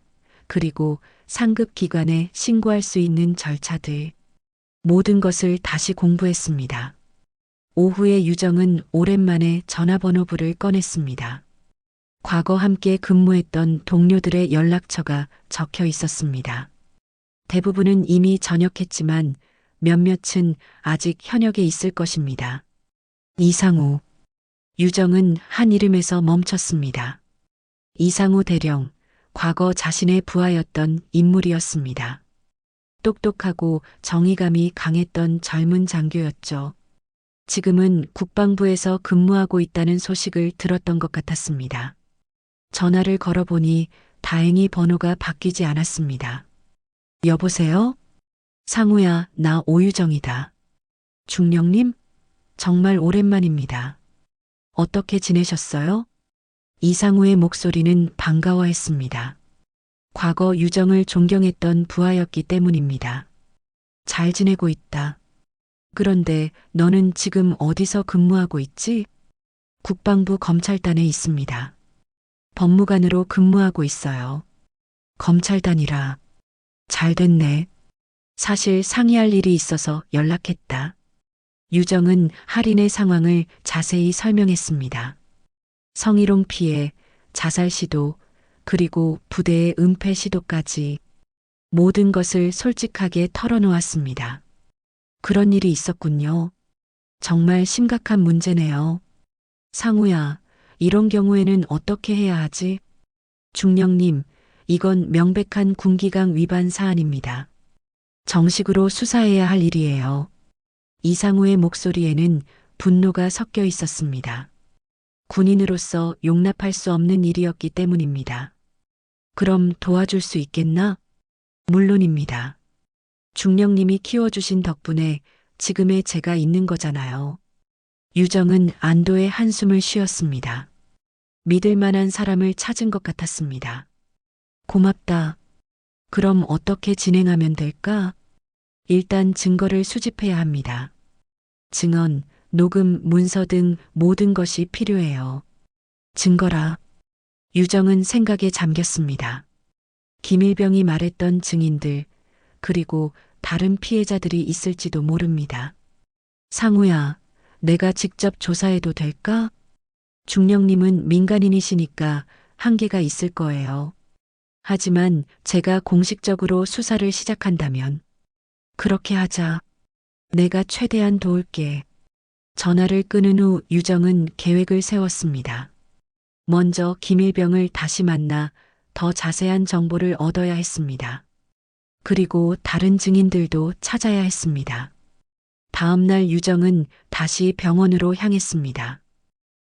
그리고 상급 기관에 신고할 수 있는 절차들, 모든 것을 다시 공부했습니다. 오후에 유정은 오랜만에 전화번호부를 꺼냈습니다. 과거 함께 근무했던 동료들의 연락처가 적혀 있었습니다. 대부분은 이미 전역했지만 몇몇은 아직 현역에 있을 것입니다. 이상우. 유정은 한 이름에서 멈췄습니다. 이상우 대령, 과거 자신의 부하였던 인물이었습니다. 똑똑하고 정의감이 강했던 젊은 장교였죠. 지금은 국방부에서 근무하고 있다는 소식을 들었던 것 같았습니다. 전화를 걸어보니 다행히 번호가 바뀌지 않았습니다. 여보세요? 상우야, 나 오유정이다. 중령님? 정말 오랜만입니다. 어떻게 지내셨어요? 이상우의 목소리는 반가워했습니다. 과거 유정을 존경했던 부하였기 때문입니다. 잘 지내고 있다. 그런데 너는 지금 어디서 근무하고 있지? 국방부 검찰단에 있습니다. 법무관으로 근무하고 있어요. 검찰단이라. 잘 됐네. 사실 상의할 일이 있어서 연락했다. 유정은 할인의 상황을 자세히 설명했습니다. 성희롱 피해, 자살 시도, 그리고 부대의 은폐 시도까지 모든 것을 솔직하게 털어놓았습니다. 그런 일이 있었군요. 정말 심각한 문제네요. 상우야, 이런 경우에는 어떻게 해야 하지? 중령님, 이건 명백한 군기강 위반 사안입니다. 정식으로 수사해야 할 일이에요. 이상우의 목소리에는 분노가 섞여 있었습니다. 군인으로서 용납할 수 없는 일이었기 때문입니다. 그럼 도와줄 수 있겠나? 물론입니다. 중령님이 키워주신 덕분에 지금의 제가 있는 거잖아요. 유정은 안도의 한숨을 쉬었습니다. 믿을 만한 사람을 찾은 것 같았습니다. 고맙다. 그럼 어떻게 진행하면 될까? 일단 증거를 수집해야 합니다. 증언, 녹음, 문서 등 모든 것이 필요해요. 증거라. 유정은 생각에 잠겼습니다. 김일병이 말했던 증인들, 그리고 다른 피해자들이 있을지도 모릅니다. 상우야, 내가 직접 조사해도 될까? 중령님은 민간인이시니까 한계가 있을 거예요. 하지만 제가 공식적으로 수사를 시작한다면 그렇게 하자. 내가 최대한 도울게. 전화를 끊은 후 유정은 계획을 세웠습니다. 먼저 김일병을 다시 만나 더 자세한 정보를 얻어야 했습니다. 그리고 다른 증인들도 찾아야 했습니다. 다음 날 유정은 다시 병원으로 향했습니다.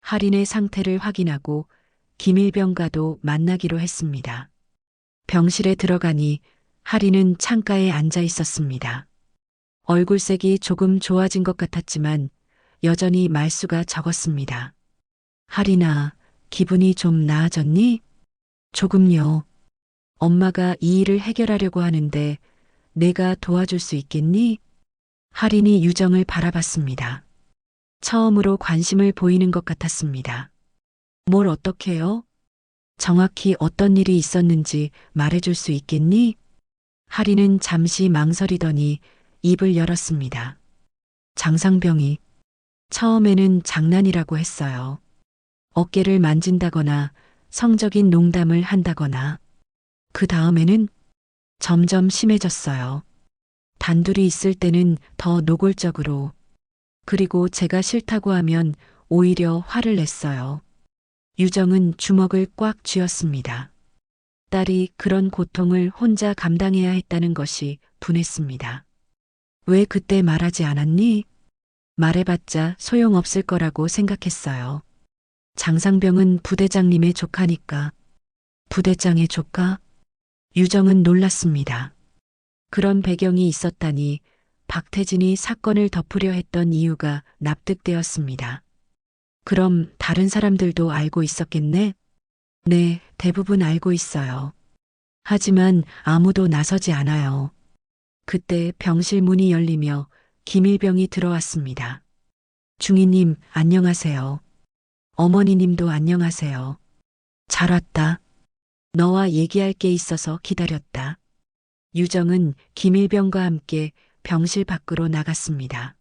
할인의 상태를 확인하고 김일병과도 만나기로 했습니다. 병실에 들어가니 할인은 창가에 앉아 있었습니다. 얼굴색이 조금 좋아진 것 같았지만 여전히 말수가 적었습니다. 할인아, 기분이 좀 나아졌니? 조금요. 엄마가 이 일을 해결하려고 하는데 내가 도와줄 수 있겠니? 할인이 유정을 바라봤습니다. 처음으로 관심을 보이는 것 같았습니다. 뭘 어떻게요? 정확히 어떤 일이 있었는지 말해줄 수 있겠니? 할인은 잠시 망설이더니 입을 열었습니다. 장상병이 처음에는 장난이라고 했어요. 어깨를 만진다거나 성적인 농담을 한다거나 그 다음에는 점점 심해졌어요. 단둘이 있을 때는 더 노골적으로, 그리고 제가 싫다고 하면 오히려 화를 냈어요. 유정은 주먹을 꽉 쥐었습니다. 딸이 그런 고통을 혼자 감당해야 했다는 것이 분했습니다. 왜 그때 말하지 않았니? 말해봤자 소용없을 거라고 생각했어요. 장상병은 부대장님의 조카니까. 부대장의 조카? 유정은 놀랐습니다. 그런 배경이 있었다니 박태진이 사건을 덮으려 했던 이유가 납득되었습니다. 그럼 다른 사람들도 알고 있었겠네? 네, 대부분 알고 있어요. 하지만 아무도 나서지 않아요. 그때 병실 문이 열리며 김일병이 들어왔습니다. 중이님, 안녕하세요. 어머니님도 안녕하세요. 잘 왔다. 너와 얘기할 게 있어서 기다렸다. 유정은 김일병과 함께 병실 밖으로 나갔습니다.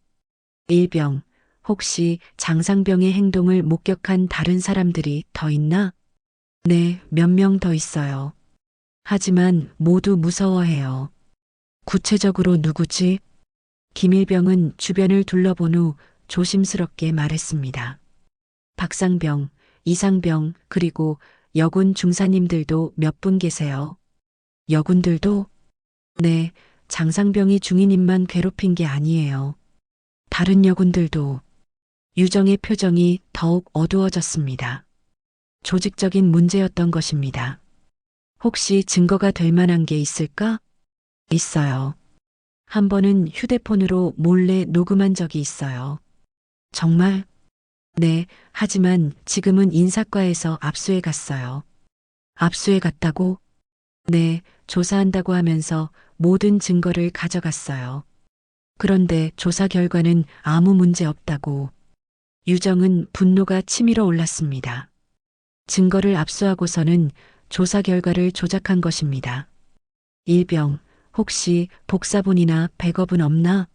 일병, 혹시 장상병의 행동을 목격한 다른 사람들이 더 있나? 네, 몇 명 더 있어요. 하지만 모두 무서워해요. 구체적으로 누구지? 김일병은 주변을 둘러본 후 조심스럽게 말했습니다. 박상병, 이상병, 그리고 여군 중사님들도 몇 분 계세요. 여군들도? 네, 장상병이 중위님만 괴롭힌 게 아니에요. 다른 여군들도. 유정의 표정이 더욱 어두워졌습니다. 조직적인 문제였던 것입니다. 혹시 증거가 될 만한 게 있을까? 있어요. 한 번은 휴대폰으로 몰래 녹음한 적이 있어요. 정말? 네, 하지만 지금은 인사과에서 압수해 갔어요. 압수해 갔다고? 네, 조사한다고 하면서 모든 증거를 가져갔어요. 그런데 조사 결과는 아무 문제 없다고. 유정은 분노가 치밀어 올랐습니다. 증거를 압수하고서는 조사 결과를 조작한 것입니다. 일병, 혹시 복사본이나 백업은 없나?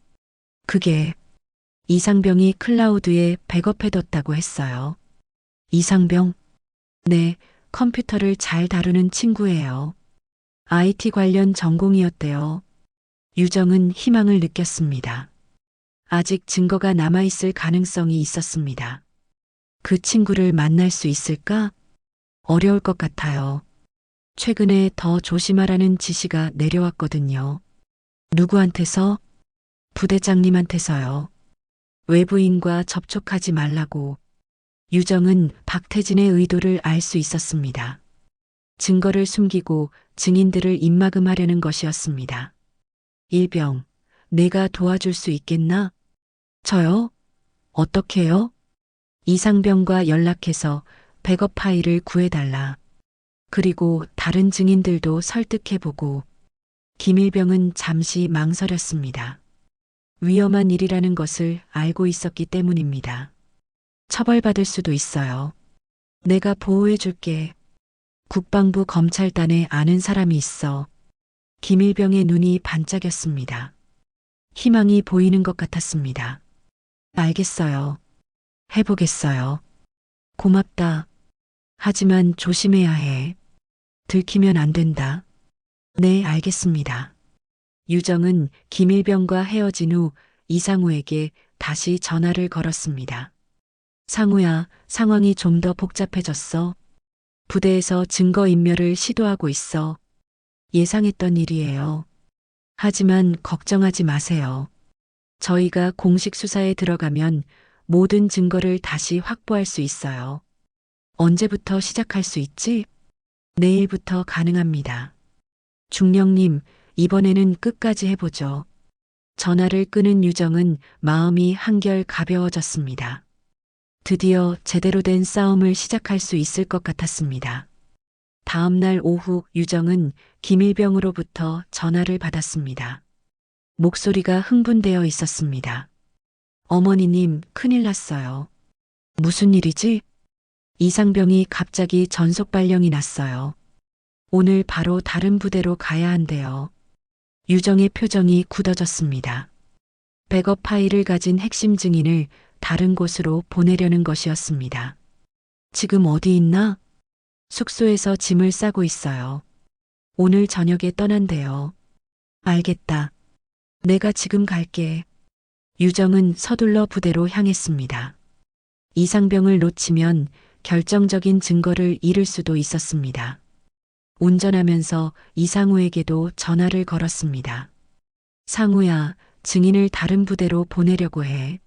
그게 이상병이 클라우드에 백업해뒀다고 했어요. 이상병? 네, 컴퓨터를 잘 다루는 친구예요. IT 관련 전공이었대요. 유정은 희망을 느꼈습니다. 아직 증거가 남아있을 가능성이 있었습니다. 그 친구를 만날 수 있을까? 어려울 것 같아요. 최근에 더 조심하라는 지시가 내려왔거든요. 누구한테서? 부대장님한테서요. 외부인과 접촉하지 말라고. 유정은 박태진의 의도를 알 수 있었습니다. 증거를 숨기고 증인들을 입막음하려는 것이었습니다. 일병, 내가 도와줄 수 있겠나? 저요? 어떻게요? 이상병과 연락해서 백업 파일을 구해달라. 그리고 다른 증인들도 설득해보고. 김일병은 잠시 망설였습니다. 위험한 일이라는 것을 알고 있었기 때문입니다. 처벌받을 수도 있어요. 내가 보호해줄게. 국방부 검찰단에 아는 사람이 있어. 김일병의 눈이 반짝였습니다. 희망이 보이는 것 같았습니다. 알겠어요. 해보겠어요. 고맙다. 하지만 조심해야 해. 들키면 안 된다. 네, 알겠습니다. 유정은 김일병과 헤어진 후 이상우에게 다시 전화를 걸었습니다. 상우야, 상황이 좀 더 복잡해졌어. 부대에서 증거인멸을 시도하고 있어. 예상했던 일이에요. 하지만 걱정하지 마세요. 저희가 공식 수사에 들어가면 모든 증거를 다시 확보할 수 있어요. 언제부터 시작할 수 있지? 내일부터 가능합니다. 중령님, 이번에는 끝까지 해보죠. 전화를 끄는 유정은 마음이 한결 가벼워졌습니다. 드디어 제대로 된 싸움을 시작할 수 있을 것 같았습니다. 다음 날 오후 유정은 김일병으로부터 전화를 받았습니다. 목소리가 흥분되어 있었습니다. 어머니님, 큰일 났어요. 무슨 일이지? 이상병이 갑자기 전속 발령이 났어요. 오늘 바로 다른 부대로 가야 한대요. 유정의 표정이 굳어졌습니다. 백업 파일을 가진 핵심 증인을 다른 곳으로 보내려는 것이었습니다. 지금 어디 있나? 숙소에서 짐을 싸고 있어요. 오늘 저녁에 떠난대요. 알겠다. 내가 지금 갈게. 유정은 서둘러 부대로 향했습니다. 이상병을 놓치면 결정적인 증거를 잃을 수도 있었습니다. 운전하면서 이상우에게도 전화를 걸었습니다. 상우야, 증인을 다른 부대로 보내려고 해.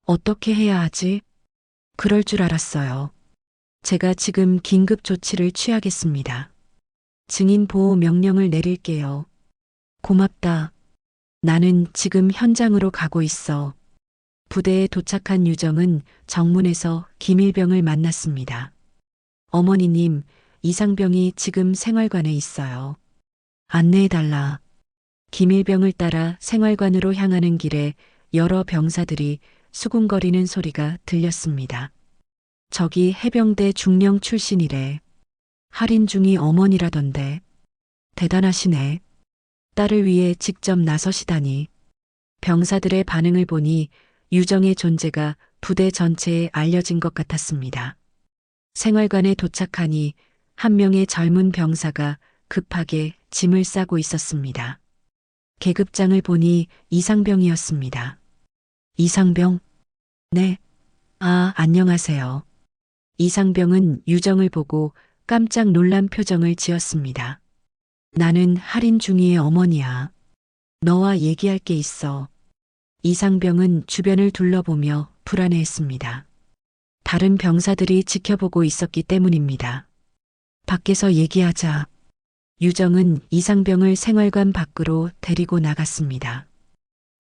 어떻게 해야 하지? 그럴 줄 알았어요. 제가 지금 긴급 조치를 취하겠습니다. 증인 보호 명령을 내릴게요. 고맙다. 나는 지금 현장으로 가고 있어. 부대에 도착한 유정은 정문에서 김일병을 만났습니다. 어머니님, 이상병이 지금 생활관에 있어요. 안내해달라. 김일병을 따라 생활관으로 향하는 길에 여러 병사들이 수군거리는 소리가 들렸습니다. 저기 해병대 중령 출신이래. 할인 중이 어머니라던데. 대단하시네. 딸을 위해 직접 나서시다니. 병사들의 반응을 보니 유정의 존재가 부대 전체에 알려진 것 같았습니다. 생활관에 도착하니 한 명의 젊은 병사가 급하게 짐을 싸고 있었습니다. 계급장을 보니 이상병이었습니다. 이상병? 네. 아, 안녕하세요. 이상병은 유정을 보고 깜짝 놀란 표정을 지었습니다. 나는 할인 중이의 어머니야. 너와 얘기할 게 있어. 이상병은 주변을 둘러보며 불안해했습니다. 다른 병사들이 지켜보고 있었기 때문입니다. 밖에서 얘기하자. 유정은 이상병을 생활관 밖으로 데리고 나갔습니다.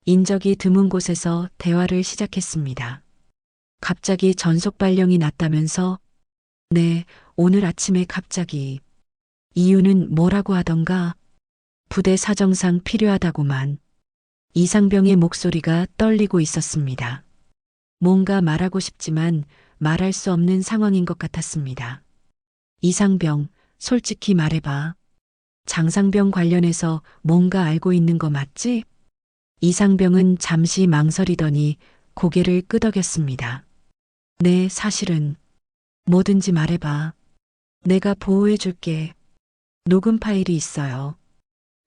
인적이 드문 곳에서 대화를 시작했습니다. 갑자기 전속 발령이 났다면서? 네, 오늘 아침에 갑자기. 이유는 뭐라고 하던가? 부대 사정상 필요하다고만. 이상병의 목소리가 떨리고 있었습니다. 뭔가 말하고 싶지만 말할 수 없는 상황인 것 같았습니다. 이상병, 솔직히 말해봐. 장상병 관련해서 뭔가 알고 있는 거 맞지? 이상병은 잠시 망설이더니 고개를 끄덕였습니다. 네, 사실은 뭐든지 말해봐. 내가 보호해줄게. 녹음 파일이 있어요.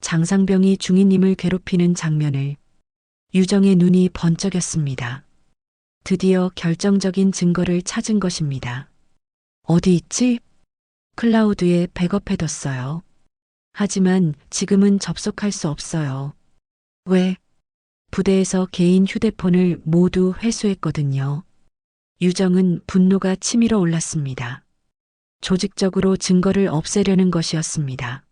장상병이 중위님을 괴롭히는 장면을 유정의 눈이 번쩍였습니다. 드디어 결정적인 증거를 찾은 것입니다. 어디 있지? 클라우드에 백업해뒀어요. 하지만 지금은 접속할 수 없어요. 왜? 부대에서 개인 휴대폰을 모두 회수했거든요. 유정은 분노가 치밀어 올랐습니다. 조직적으로 증거를 없애려는 것이었습니다.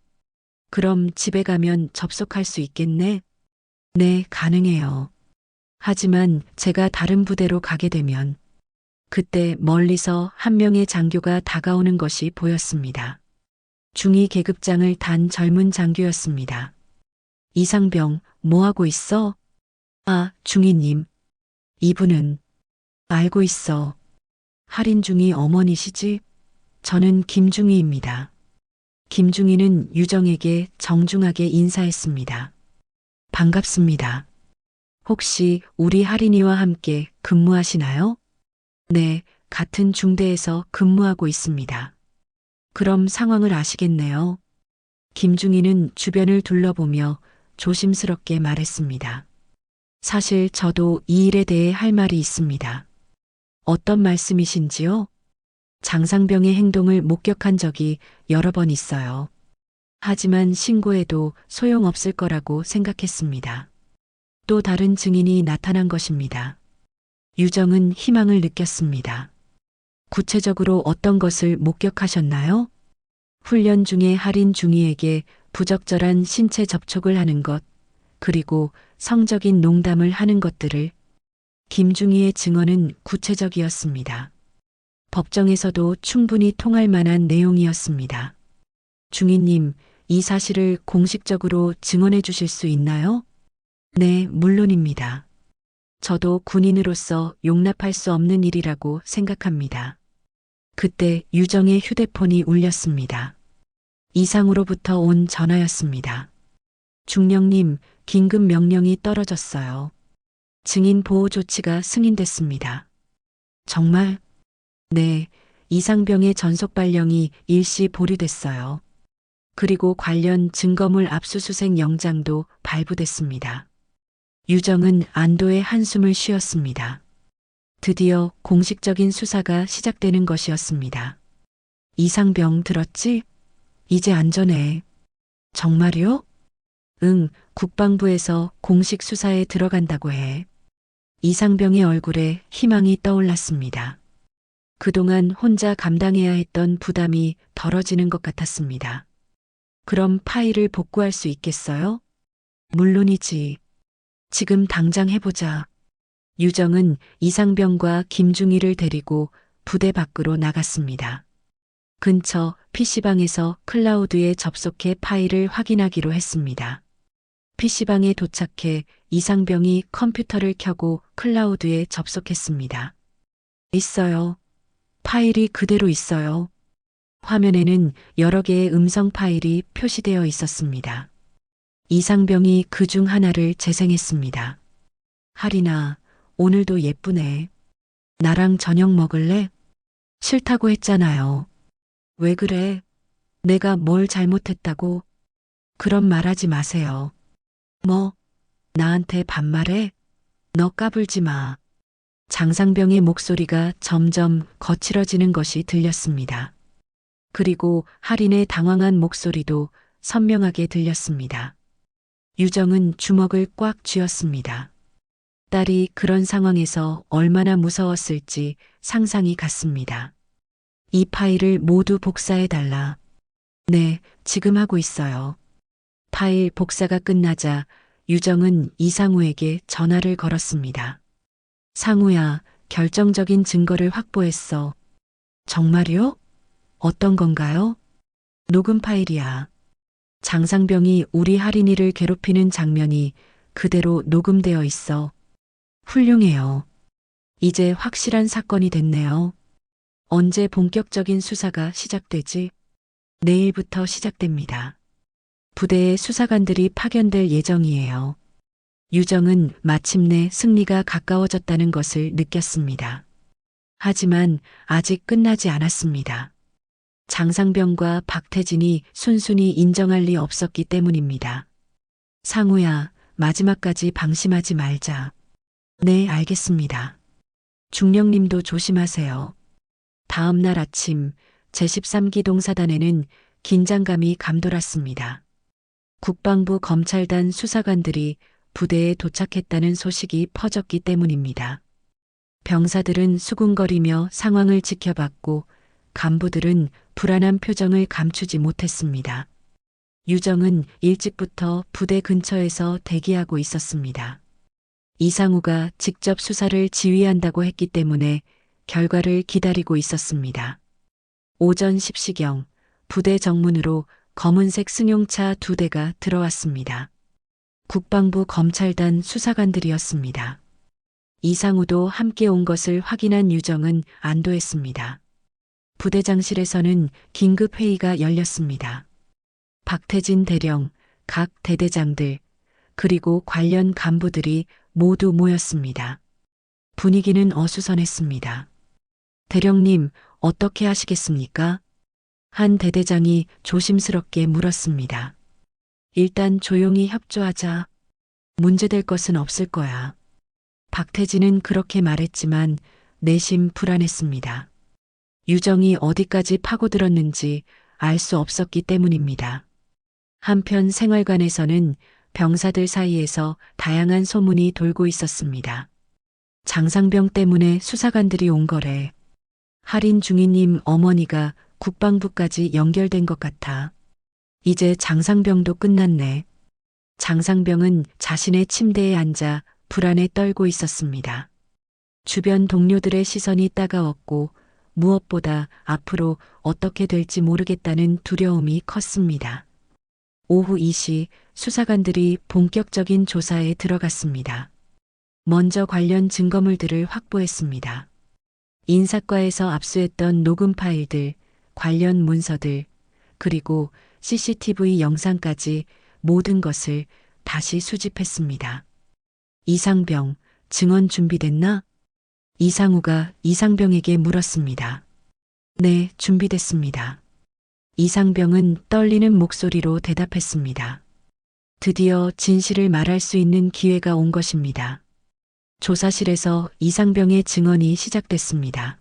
그럼 집에 가면 접속할 수 있겠네? 네, 가능해요. 하지만 제가 다른 부대로 가게 되면 그때 멀리서 한 명의 장교가 다가오는 것이 보였습니다. 중위 계급장을 단 젊은 장교였습니다. 이상병, 뭐하고 있어? 아, 중위님. 이분은 알고 있어. 할인중위 어머니시지? 저는 김중희입니다. 김중희는 유정에게 정중하게 인사했습니다. 반갑습니다. 혹시 우리 할인이와 함께 근무하시나요? 네, 같은 중대에서 근무하고 있습니다. 그럼 상황을 아시겠네요. 김중희는 주변을 둘러보며 조심스럽게 말했습니다. 사실 저도 이 일에 대해 할 말이 있습니다. 어떤 말씀이신지요? 장상병의 행동을 목격한 적이 여러 번 있어요. 하지만 신고해도 소용없을 거라고 생각했습니다. 또 다른 증인이 나타난 것입니다. 유정은 희망을 느꼈습니다. 구체적으로 어떤 것을 목격하셨나요? 훈련 중에 할인 중위에게 부적절한 신체 접촉을 하는 것, 그리고 성적인 농담을 하는 것들을. 김중희의 증언은 구체적이었습니다. 법정에서도 충분히 통할 만한 내용이었습니다. 중위님, 이 사실을 공식적으로 증언해 주실 수 있나요? 네, 물론입니다. 저도 군인으로서 용납할 수 없는 일이라고 생각합니다. 그때 유정의 휴대폰이 울렸습니다. 이상으로부터 온 전화였습니다. 중령님, 긴급 명령이 떨어졌어요. 증인 보호 조치가 승인됐습니다. 정말? 네, 이상병의 전속 발령이 일시 보류됐어요. 그리고 관련 증거물 압수수색 영장도 발부됐습니다. 유정은 안도의 한숨을 쉬었습니다. 드디어 공식적인 수사가 시작되는 것이었습니다. 이상병 들었지? 이제 안전해. 정말요? 응, 국방부에서 공식 수사에 들어간다고 해. 이상병의 얼굴에 희망이 떠올랐습니다. 그동안 혼자 감당해야 했던 부담이 덜어지는 것 같았습니다. 그럼 파일을 복구할 수 있겠어요? 물론이지. 지금 당장 해보자. 유정은 이상병과 김중희를 데리고 부대 밖으로 나갔습니다. 근처 PC방에서 클라우드에 접속해 파일을 확인하기로 했습니다. PC방에 도착해 이상병이 컴퓨터를 켜고 클라우드에 접속했습니다. 있어요. 파일이 그대로 있어요. 화면에는 여러 개의 음성 파일이 표시되어 있었습니다. 이상병이 그중 하나를 재생했습니다. 할인아, 오늘도 예쁘네. 나랑 저녁 먹을래? 싫다고 했잖아요. 왜 그래? 내가 뭘 잘못했다고? 그런 말하지 마세요. 뭐, 나한테 반말해? 너 까불지 마. 장상병의 목소리가 점점 거칠어지는 것이 들렸습니다. 그리고 할인의 당황한 목소리도 선명하게 들렸습니다. 유정은 주먹을 꽉 쥐었습니다. 딸이 그런 상황에서 얼마나 무서웠을지 상상이 갔습니다. 이 파일을 모두 복사해달라. 네, 지금 하고 있어요. 파일 복사가 끝나자 유정은 이상우에게 전화를 걸었습니다. 상우야, 결정적인 증거를 확보했어. 정말요? 어떤 건가요? 녹음 파일이야. 장상병이 우리 할인이를 괴롭히는 장면이 그대로 녹음되어 있어. 훌륭해요. 이제 확실한 사건이 됐네요. 언제 본격적인 수사가 시작되지? 내일부터 시작됩니다. 부대에 수사관들이 파견될 예정이에요. 유정은 마침내 승리가 가까워졌다는 것을 느꼈습니다. 하지만 아직 끝나지 않았습니다. 장상병과 박태진이 순순히 인정할 리 없었기 때문입니다. 상우야, 마지막까지 방심하지 말자. 네, 알겠습니다. 중령님도 조심하세요. 다음 날 아침 제13기 동사단에는 긴장감이 감돌았습니다. 국방부 검찰단 수사관들이 부대에 도착했다는 소식이 퍼졌기 때문입니다. 병사들은 수군거리며 상황을 지켜봤고 간부들은 불안한 표정을 감추지 못했습니다. 유정은 일찍부터 부대 근처에서 대기하고 있었습니다. 이상우가 직접 수사를 지휘한다고 했기 때문에 결과를 기다리고 있었습니다. 오전 10시경 부대 정문으로 검은색 승용차 2대가 들어왔습니다. 국방부 검찰단 수사관들이었습니다. 이상우도 함께 온 것을 확인한 유정은 안도했습니다. 부대장실에서는 긴급회의가 열렸습니다. 박태진 대령, 각 대대장들, 그리고 관련 간부들이 모두 모였습니다. 분위기는 어수선했습니다. 대령님, 어떻게 하시겠습니까? 한 대대장이 조심스럽게 물었습니다. 일단 조용히 협조하자. 문제될 것은 없을 거야. 박태진은 그렇게 말했지만 내심 불안했습니다. 유정이 어디까지 파고들었는지 알 수 없었기 때문입니다. 한편 생활관에서는 병사들 사이에서 다양한 소문이 돌고 있었습니다. 장상병 때문에 수사관들이 온 거래. 할인 중위님 어머니가 국방부까지 연결된 것 같아. 이제 장상병도 끝났네. 장상병은 자신의 침대에 앉아 불안에 떨고 있었습니다. 주변 동료들의 시선이 따가웠고 무엇보다 앞으로 어떻게 될지 모르겠다는 두려움이 컸습니다. 오후 2시 수사관들이 본격적인 조사에 들어갔습니다. 먼저 관련 증거물들을 확보했습니다. 인사과에서 압수했던 녹음 파일들, 관련 문서들, 그리고 CCTV 영상까지 모든 것을 다시 수집했습니다. 이상병, 증언 준비됐나? 이상우가 이상병에게 물었습니다. 네, 준비됐습니다. 이상병은 떨리는 목소리로 대답했습니다. 드디어 진실을 말할 수 있는 기회가 온 것입니다. 조사실에서 이상병의 증언이 시작됐습니다.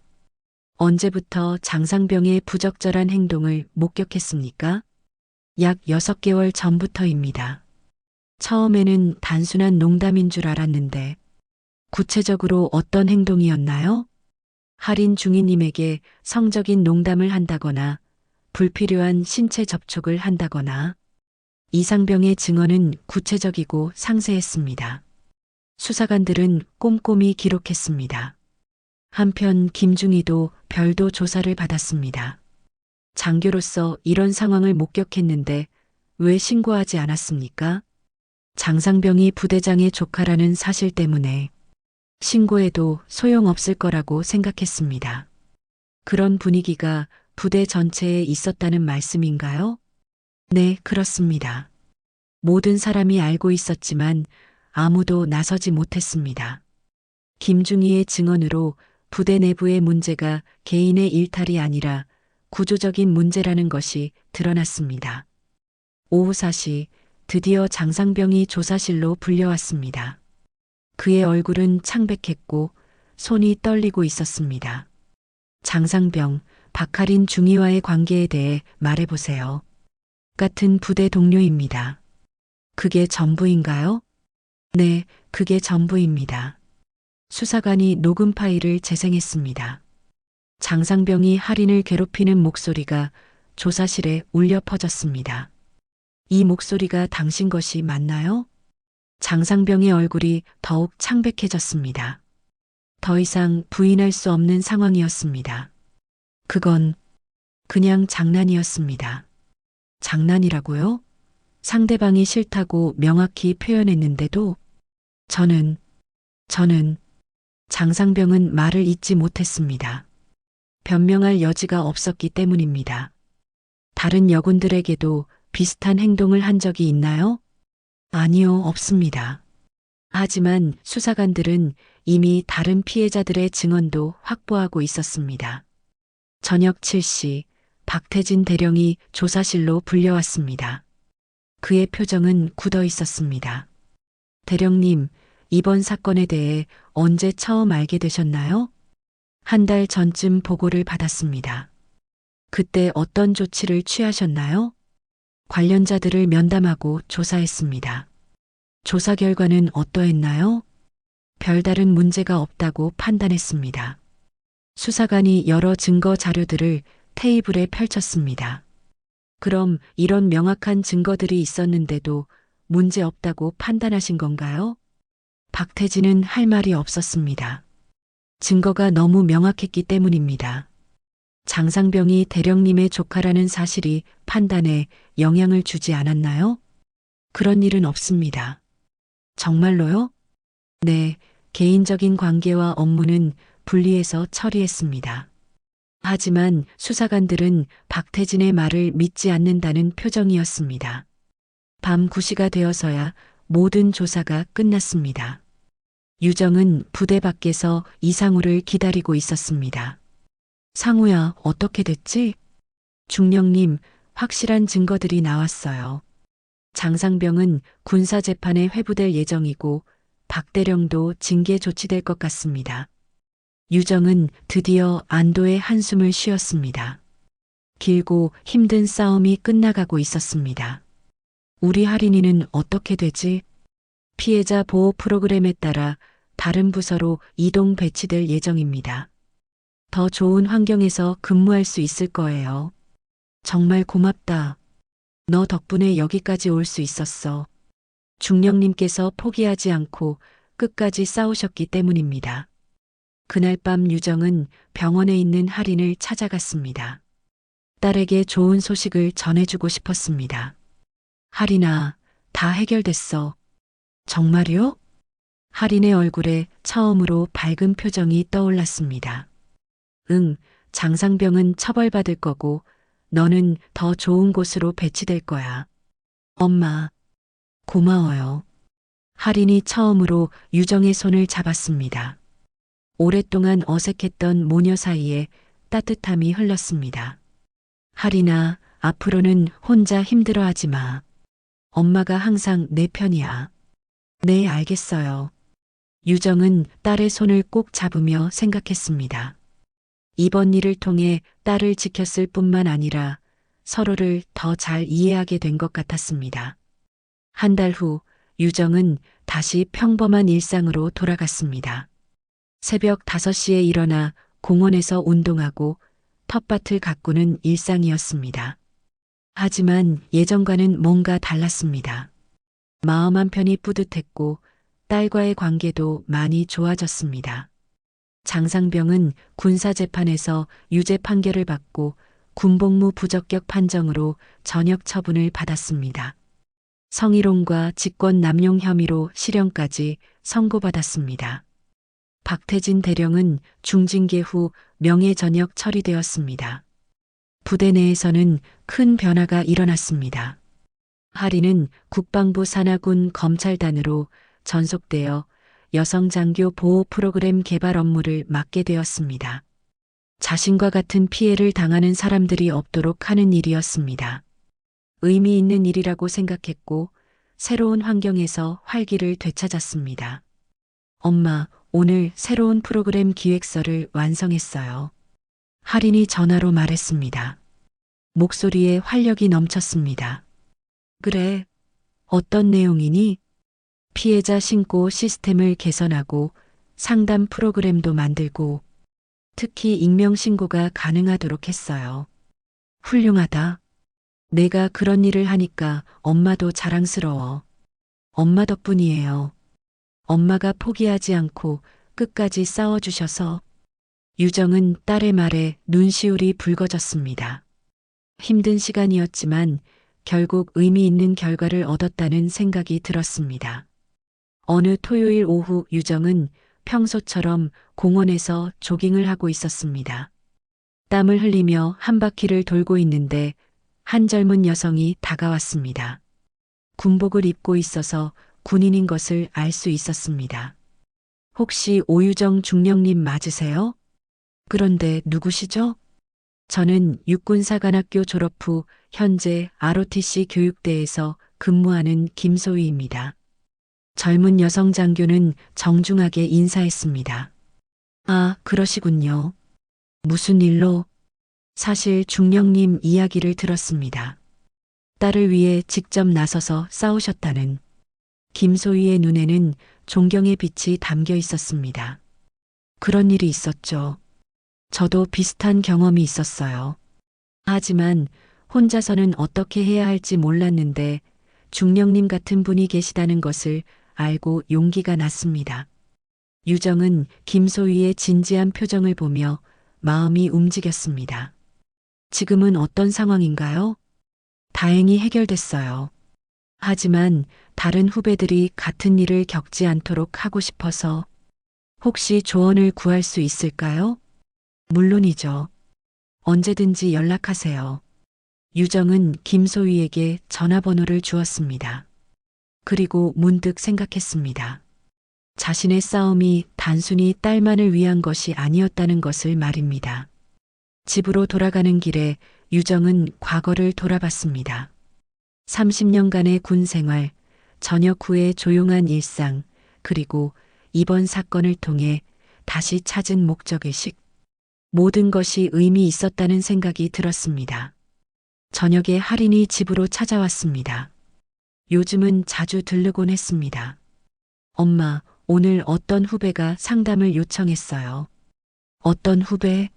언제부터 장상병의 부적절한 행동을 목격했습니까? 약 6개월 전부터입니다. 처음에는 단순한 농담인 줄 알았는데 구체적으로 어떤 행동이었나요? 할인 중위님에게 성적인 농담을 한다거나 불필요한 신체 접촉을 한다거나. 이상병의 증언은 구체적이고 상세했습니다. 수사관들은 꼼꼼히 기록했습니다. 한편 김중희도 별도 조사를 받았습니다. 장교로서 이런 상황을 목격했는데 왜 신고하지 않았습니까? 장상병이 부대장의 조카라는 사실 때문에 신고해도 소용없을 거라고 생각했습니다. 그런 분위기가 부대 전체에 있었다는 말씀인가요? 네, 그렇습니다. 모든 사람이 알고 있었지만 아무도 나서지 못했습니다. 김중희의 증언으로 부대 내부의 문제가 개인의 일탈이 아니라 구조적인 문제라는 것이 드러났습니다. 오후 4시 드디어 장상병이 조사실로 불려왔습니다. 그의 얼굴은 창백했고 손이 떨리고 있었습니다. 장상병, 박할인 중위와의 관계에 대해 말해보세요. 같은 부대 동료입니다. 그게 전부인가요? 네, 그게 전부입니다. 수사관이 녹음 파일을 재생했습니다. 장상병이 할인을 괴롭히는 목소리가 조사실에 울려 퍼졌습니다. 이 목소리가 당신 것이 맞나요? 장상병의 얼굴이 더욱 창백해졌습니다. 더 이상 부인할 수 없는 상황이었습니다. 그건 그냥 장난이었습니다. 장난이라고요? 상대방이 싫다고 명확히 표현했는데도 저는 장상병은 말을 잇지 못했습니다. 변명할 여지가 없었기 때문입니다. 다른 여군들에게도 비슷한 행동을 한 적이 있나요? 아니요, 없습니다. 하지만 수사관들은 이미 다른 피해자들의 증언도 확보하고 있었습니다. 저녁 7시 박태진 대령이 조사실로 불려왔습니다. 그의 표정은 굳어 있었습니다. 대령님, 이번 사건에 대해 언제 처음 알게 되셨나요? 한 달 전쯤 보고를 받았습니다. 그때 어떤 조치를 취하셨나요? 관련자들을 면담하고 조사했습니다. 조사 결과는 어떠했나요? 별다른 문제가 없다고 판단했습니다. 수사관이 여러 증거 자료들을 테이블에 펼쳤습니다. 그럼 이런 명확한 증거들이 있었는데도 문제 없다고 판단하신 건가요? 박태진은 할 말이 없었습니다. 증거가 너무 명확했기 때문입니다. 장상병이 대령님의 조카라는 사실이 판단에 영향을 주지 않았나요? 그런 일은 없습니다. 정말로요? 네, 개인적인 관계와 업무는 분리해서 처리했습니다. 하지만 수사관들은 박태진의 말을 믿지 않는다는 표정이었습니다. 밤 9시가 되어서야 모든 조사가 끝났습니다. 유정은 부대 밖에서 이상우를 기다리고 있었습니다. 상우야, 어떻게 됐지? 중령님, 확실한 증거들이 나왔어요. 장상병은 군사재판에 회부될 예정이고 박대령도 징계 조치될 것 같습니다. 유정은 드디어 안도의 한숨을 쉬었습니다. 길고 힘든 싸움이 끝나가고 있었습니다. 우리 할인이는 어떻게 되지? 피해자 보호 프로그램에 따라 다른 부서로 이동 배치될 예정입니다. 더 좋은 환경에서 근무할 수 있을 거예요. 정말 고맙다. 너 덕분에 여기까지 올 수 있었어. 중령님께서 포기하지 않고 끝까지 싸우셨기 때문입니다. 그날 밤 유정은 병원에 있는 할인을 찾아갔습니다. 딸에게 좋은 소식을 전해주고 싶었습니다. 할인아, 다 해결됐어. 정말요? 할인의 얼굴에 처음으로 밝은 표정이 떠올랐습니다. 응, 장상병은 처벌받을 거고 너는 더 좋은 곳으로 배치될 거야. 엄마, 고마워요. 할인이 처음으로 유정의 손을 잡았습니다. 오랫동안 어색했던 모녀 사이에 따뜻함이 흘렀습니다. 할인아, 앞으로는 혼자 힘들어하지 마. 엄마가 항상 내 편이야. 네, 알겠어요. 유정은 딸의 손을 꼭 잡으며 생각했습니다. 이번 일을 통해 딸을 지켰을 뿐만 아니라 서로를 더 잘 이해하게 된 것 같았습니다. 한 달 후 유정은 다시 평범한 일상으로 돌아갔습니다. 새벽 5시에 일어나 공원에서 운동하고 텃밭을 가꾸는 일상이었습니다. 하지만 예전과는 뭔가 달랐습니다. 마음 한편이 뿌듯했고 딸과의 관계도 많이 좋아졌습니다. 장상병은 군사재판에서 유죄 판결을 받고 군복무 부적격 판정으로 전역 처분을 받았습니다. 성희롱과 직권 남용 혐의로 실형까지 선고받았습니다. 박태진 대령은 중징계 후 명예전역 처리되었습니다. 부대 내에서는 큰 변화가 일어났습니다. 할인은 국방부 산하군 검찰단으로 전속되어 여성장교 보호 프로그램 개발 업무를 맡게 되었습니다. 자신과 같은 피해를 당하는 사람들이 없도록 하는 일이었습니다. 의미 있는 일이라고 생각했고 새로운 환경에서 활기를 되찾았습니다. 엄마, 오늘 새로운 프로그램 기획서를 완성했어요. 할인이 전화로 말했습니다. 목소리에 활력이 넘쳤습니다. 그래, 어떤 내용이니? 피해자 신고 시스템을 개선하고 상담 프로그램도 만들고 특히 익명 신고가 가능하도록 했어요. 훌륭하다. 내가 그런 일을 하니까 엄마도 자랑스러워. 엄마 덕분이에요. 엄마가 포기하지 않고 끝까지 싸워주셔서. 유정은 딸의 말에 눈시울이 붉어졌습니다. 힘든 시간이었지만 결국 의미 있는 결과를 얻었다는 생각이 들었습니다. 어느 토요일 오후 유정은 평소처럼 공원에서 조깅을 하고 있었습니다. 땀을 흘리며 한 바퀴를 돌고 있는데 한 젊은 여성이 다가왔습니다. 군복을 입고 있어서 군인인 것을 알 수 있었습니다. 혹시 오유정 중령님 맞으세요? 그런데 누구시죠? 저는 육군사관학교 졸업 후 현재 ROTC 교육대에서 근무하는 김소희입니다. 젊은 여성 장교는 정중하게 인사했습니다. 아, 그러시군요. 무슨 일로? 사실 중령님 이야기를 들었습니다. 딸을 위해 직접 나서서 싸우셨다는. 김소희의 눈에는 존경의 빛이 담겨 있었습니다. 그런 일이 있었죠. 저도 비슷한 경험이 있었어요. 하지만 혼자서는 어떻게 해야 할지 몰랐는데 중령님 같은 분이 계시다는 것을 알고 용기가 났습니다. 유정은 김소희의 진지한 표정을 보며 마음이 움직였습니다. 지금은 어떤 상황인가요? 다행히 해결됐어요. 하지만 다른 후배들이 같은 일을 겪지 않도록 하고 싶어서 혹시 조언을 구할 수 있을까요? 물론이죠. 언제든지 연락하세요. 유정은 김소희에게 전화번호를 주었습니다. 그리고 문득 생각했습니다. 자신의 싸움이 단순히 딸만을 위한 것이 아니었다는 것을 말입니다. 집으로 돌아가는 길에 유정은 과거를 돌아봤습니다. 30년간의 군 생활, 전역 후의 조용한 일상, 그리고 이번 사건을 통해 다시 찾은 목적의식, 모든 것이 의미 있었다는 생각이 들었습니다. 저녁에 할인이 집으로 찾아왔습니다. 요즘은 자주 들르곤 했습니다. 엄마, 오늘 어떤 후배가 상담을 요청했어요. 어떤 후배?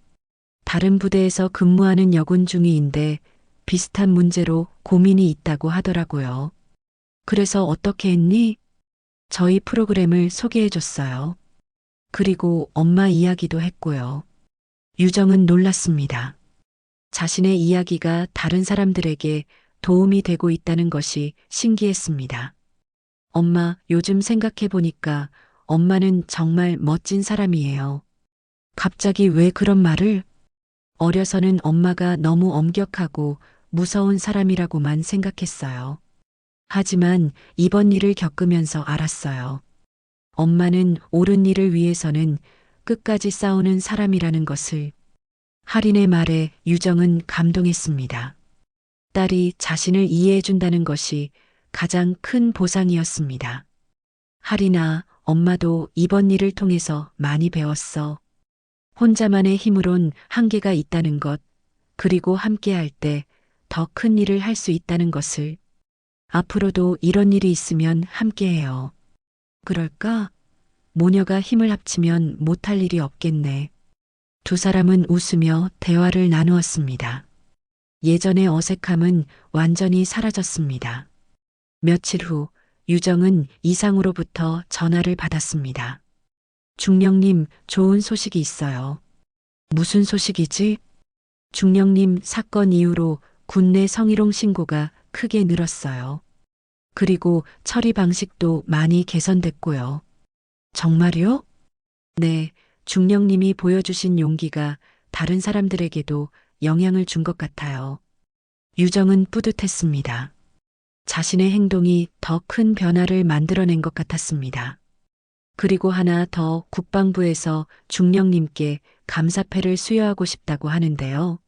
다른 부대에서 근무하는 여군 중위인데 비슷한 문제로 고민이 있다고 하더라고요. 그래서 어떻게 했니? 저희 프로그램을 소개해줬어요. 그리고 엄마 이야기도 했고요. 유정은 놀랐습니다. 자신의 이야기가 다른 사람들에게 도움이 되고 있다는 것이 신기했습니다. 엄마, 요즘 생각해보니까 엄마는 정말 멋진 사람이에요. 갑자기 왜 그런 말을? 어려서는 엄마가 너무 엄격하고 무서운 사람이라고만 생각했어요. 하지만 이번 일을 겪으면서 알았어요. 엄마는 옳은 일을 위해서는 끝까지 싸우는 사람이라는 것을. 할인의 말에 유정은 감동했습니다. 딸이 자신을 이해해준다는 것이 가장 큰 보상이었습니다. 할인아, 엄마도 이번 일을 통해서 많이 배웠어. 혼자만의 힘으론 한계가 있다는 것, 그리고 함께할 때 더 큰 일을 할 수 있다는 것을. 앞으로도 이런 일이 있으면 함께해요. 그럴까? 모녀가 힘을 합치면 못할 일이 없겠네. 두 사람은 웃으며 대화를 나누었습니다. 예전의 어색함은 완전히 사라졌습니다. 며칠 후 유정은 이상으로부터 전화를 받았습니다. 중령님, 좋은 소식이 있어요. 무슨 소식이지? 중령님, 사건 이후로 군내 성희롱 신고가 크게 늘었어요. 그리고 처리 방식도 많이 개선됐고요. 정말요? 네, 중령님이 보여주신 용기가 다른 사람들에게도 영향을 준 것 같아요. 유정은 뿌듯했습니다. 자신의 행동이 더 큰 변화를 만들어낸 것 같았습니다. 그리고 하나 더, 국방부에서 중령님께 감사패를 수여하고 싶다고 하는데요.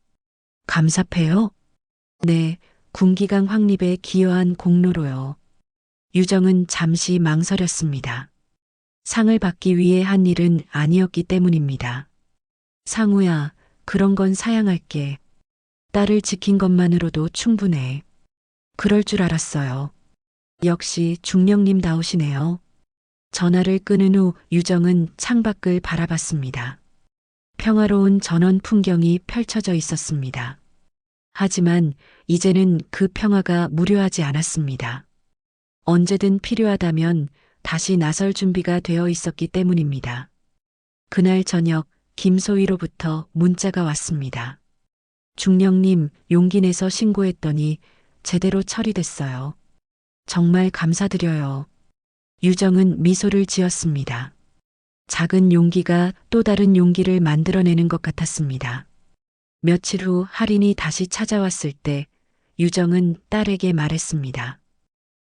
감사패요? 네, 군기강 확립에 기여한 공로로요. 유정은 잠시 망설였습니다. 상을 받기 위해 한 일은 아니었기 때문입니다. 상우야, 그런 건 사양할게. 딸을 지킨 것만으로도 충분해. 그럴 줄 알았어요. 역시 중령님다우시네요. 전화를 끊은 후 유정은 창밖을 바라봤습니다. 평화로운 전원 풍경이 펼쳐져 있었습니다. 하지만 이제는 그 평화가 무료하지 않았습니다. 언제든 필요하다면 다시 나설 준비가 되어 있었기 때문입니다. 그날 저녁 김소희로부터 문자가 왔습니다. 중령님, 용기 내서 신고했더니 제대로 처리됐어요. 정말 감사드려요. 유정은 미소를 지었습니다. 작은 용기가 또 다른 용기를 만들어내는 것 같았습니다. 며칠 후 할인이 다시 찾아왔을 때 유정은 딸에게 말했습니다.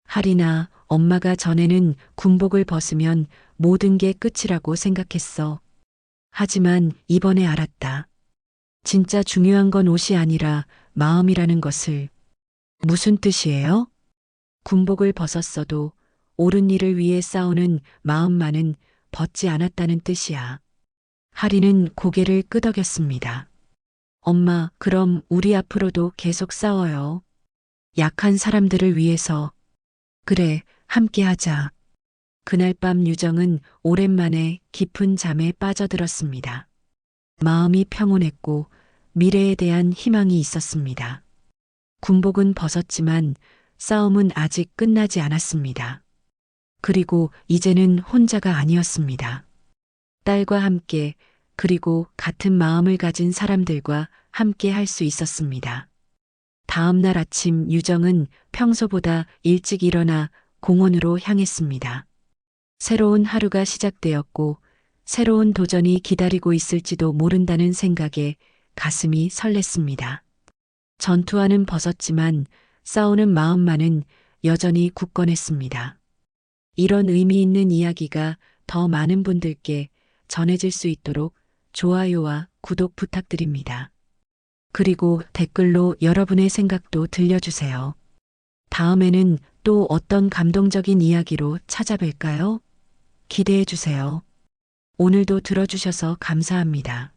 할인아, 엄마가 전에는 군복을 벗으면 모든 게 끝이라고 생각했어. 하지만 이번에 알았다. 진짜 중요한 건 옷이 아니라 마음이라는 것을. 무슨 뜻이에요? 군복을 벗었어도 옳은 일을 위해 싸우는 마음만은 벗지 않았다는 뜻이야. 하리는 고개를 끄덕였습니다. 엄마, 그럼 우리 앞으로도 계속 싸워요. 약한 사람들을 위해서. 그래, 함께 하자. 그날 밤 유정은 오랜만에 깊은 잠에 빠져들었습니다. 마음이 평온했고 미래에 대한 희망이 있었습니다. 군복은 벗었지만 싸움은 아직 끝나지 않았습니다. 그리고 이제는 혼자가 아니었습니다. 딸과 함께, 그리고 같은 마음을 가진 사람들과 함께 할 수 있었습니다. 다음 날 아침 유정은 평소보다 일찍 일어나 공원으로 향했습니다. 새로운 하루가 시작되었고 새로운 도전이 기다리고 있을지도 모른다는 생각에 가슴이 설렜습니다. 전투화는 벗었지만 싸우는 마음만은 여전히 굳건했습니다. 이런 의미 있는 이야기가 더 많은 분들께 전해질 수 있도록 좋아요와 구독 부탁드립니다. 그리고 댓글로 여러분의 생각도 들려주세요. 다음에는 또 어떤 감동적인 이야기로 찾아뵐까요? 기대해 주세요. 오늘도 들어주셔서 감사합니다.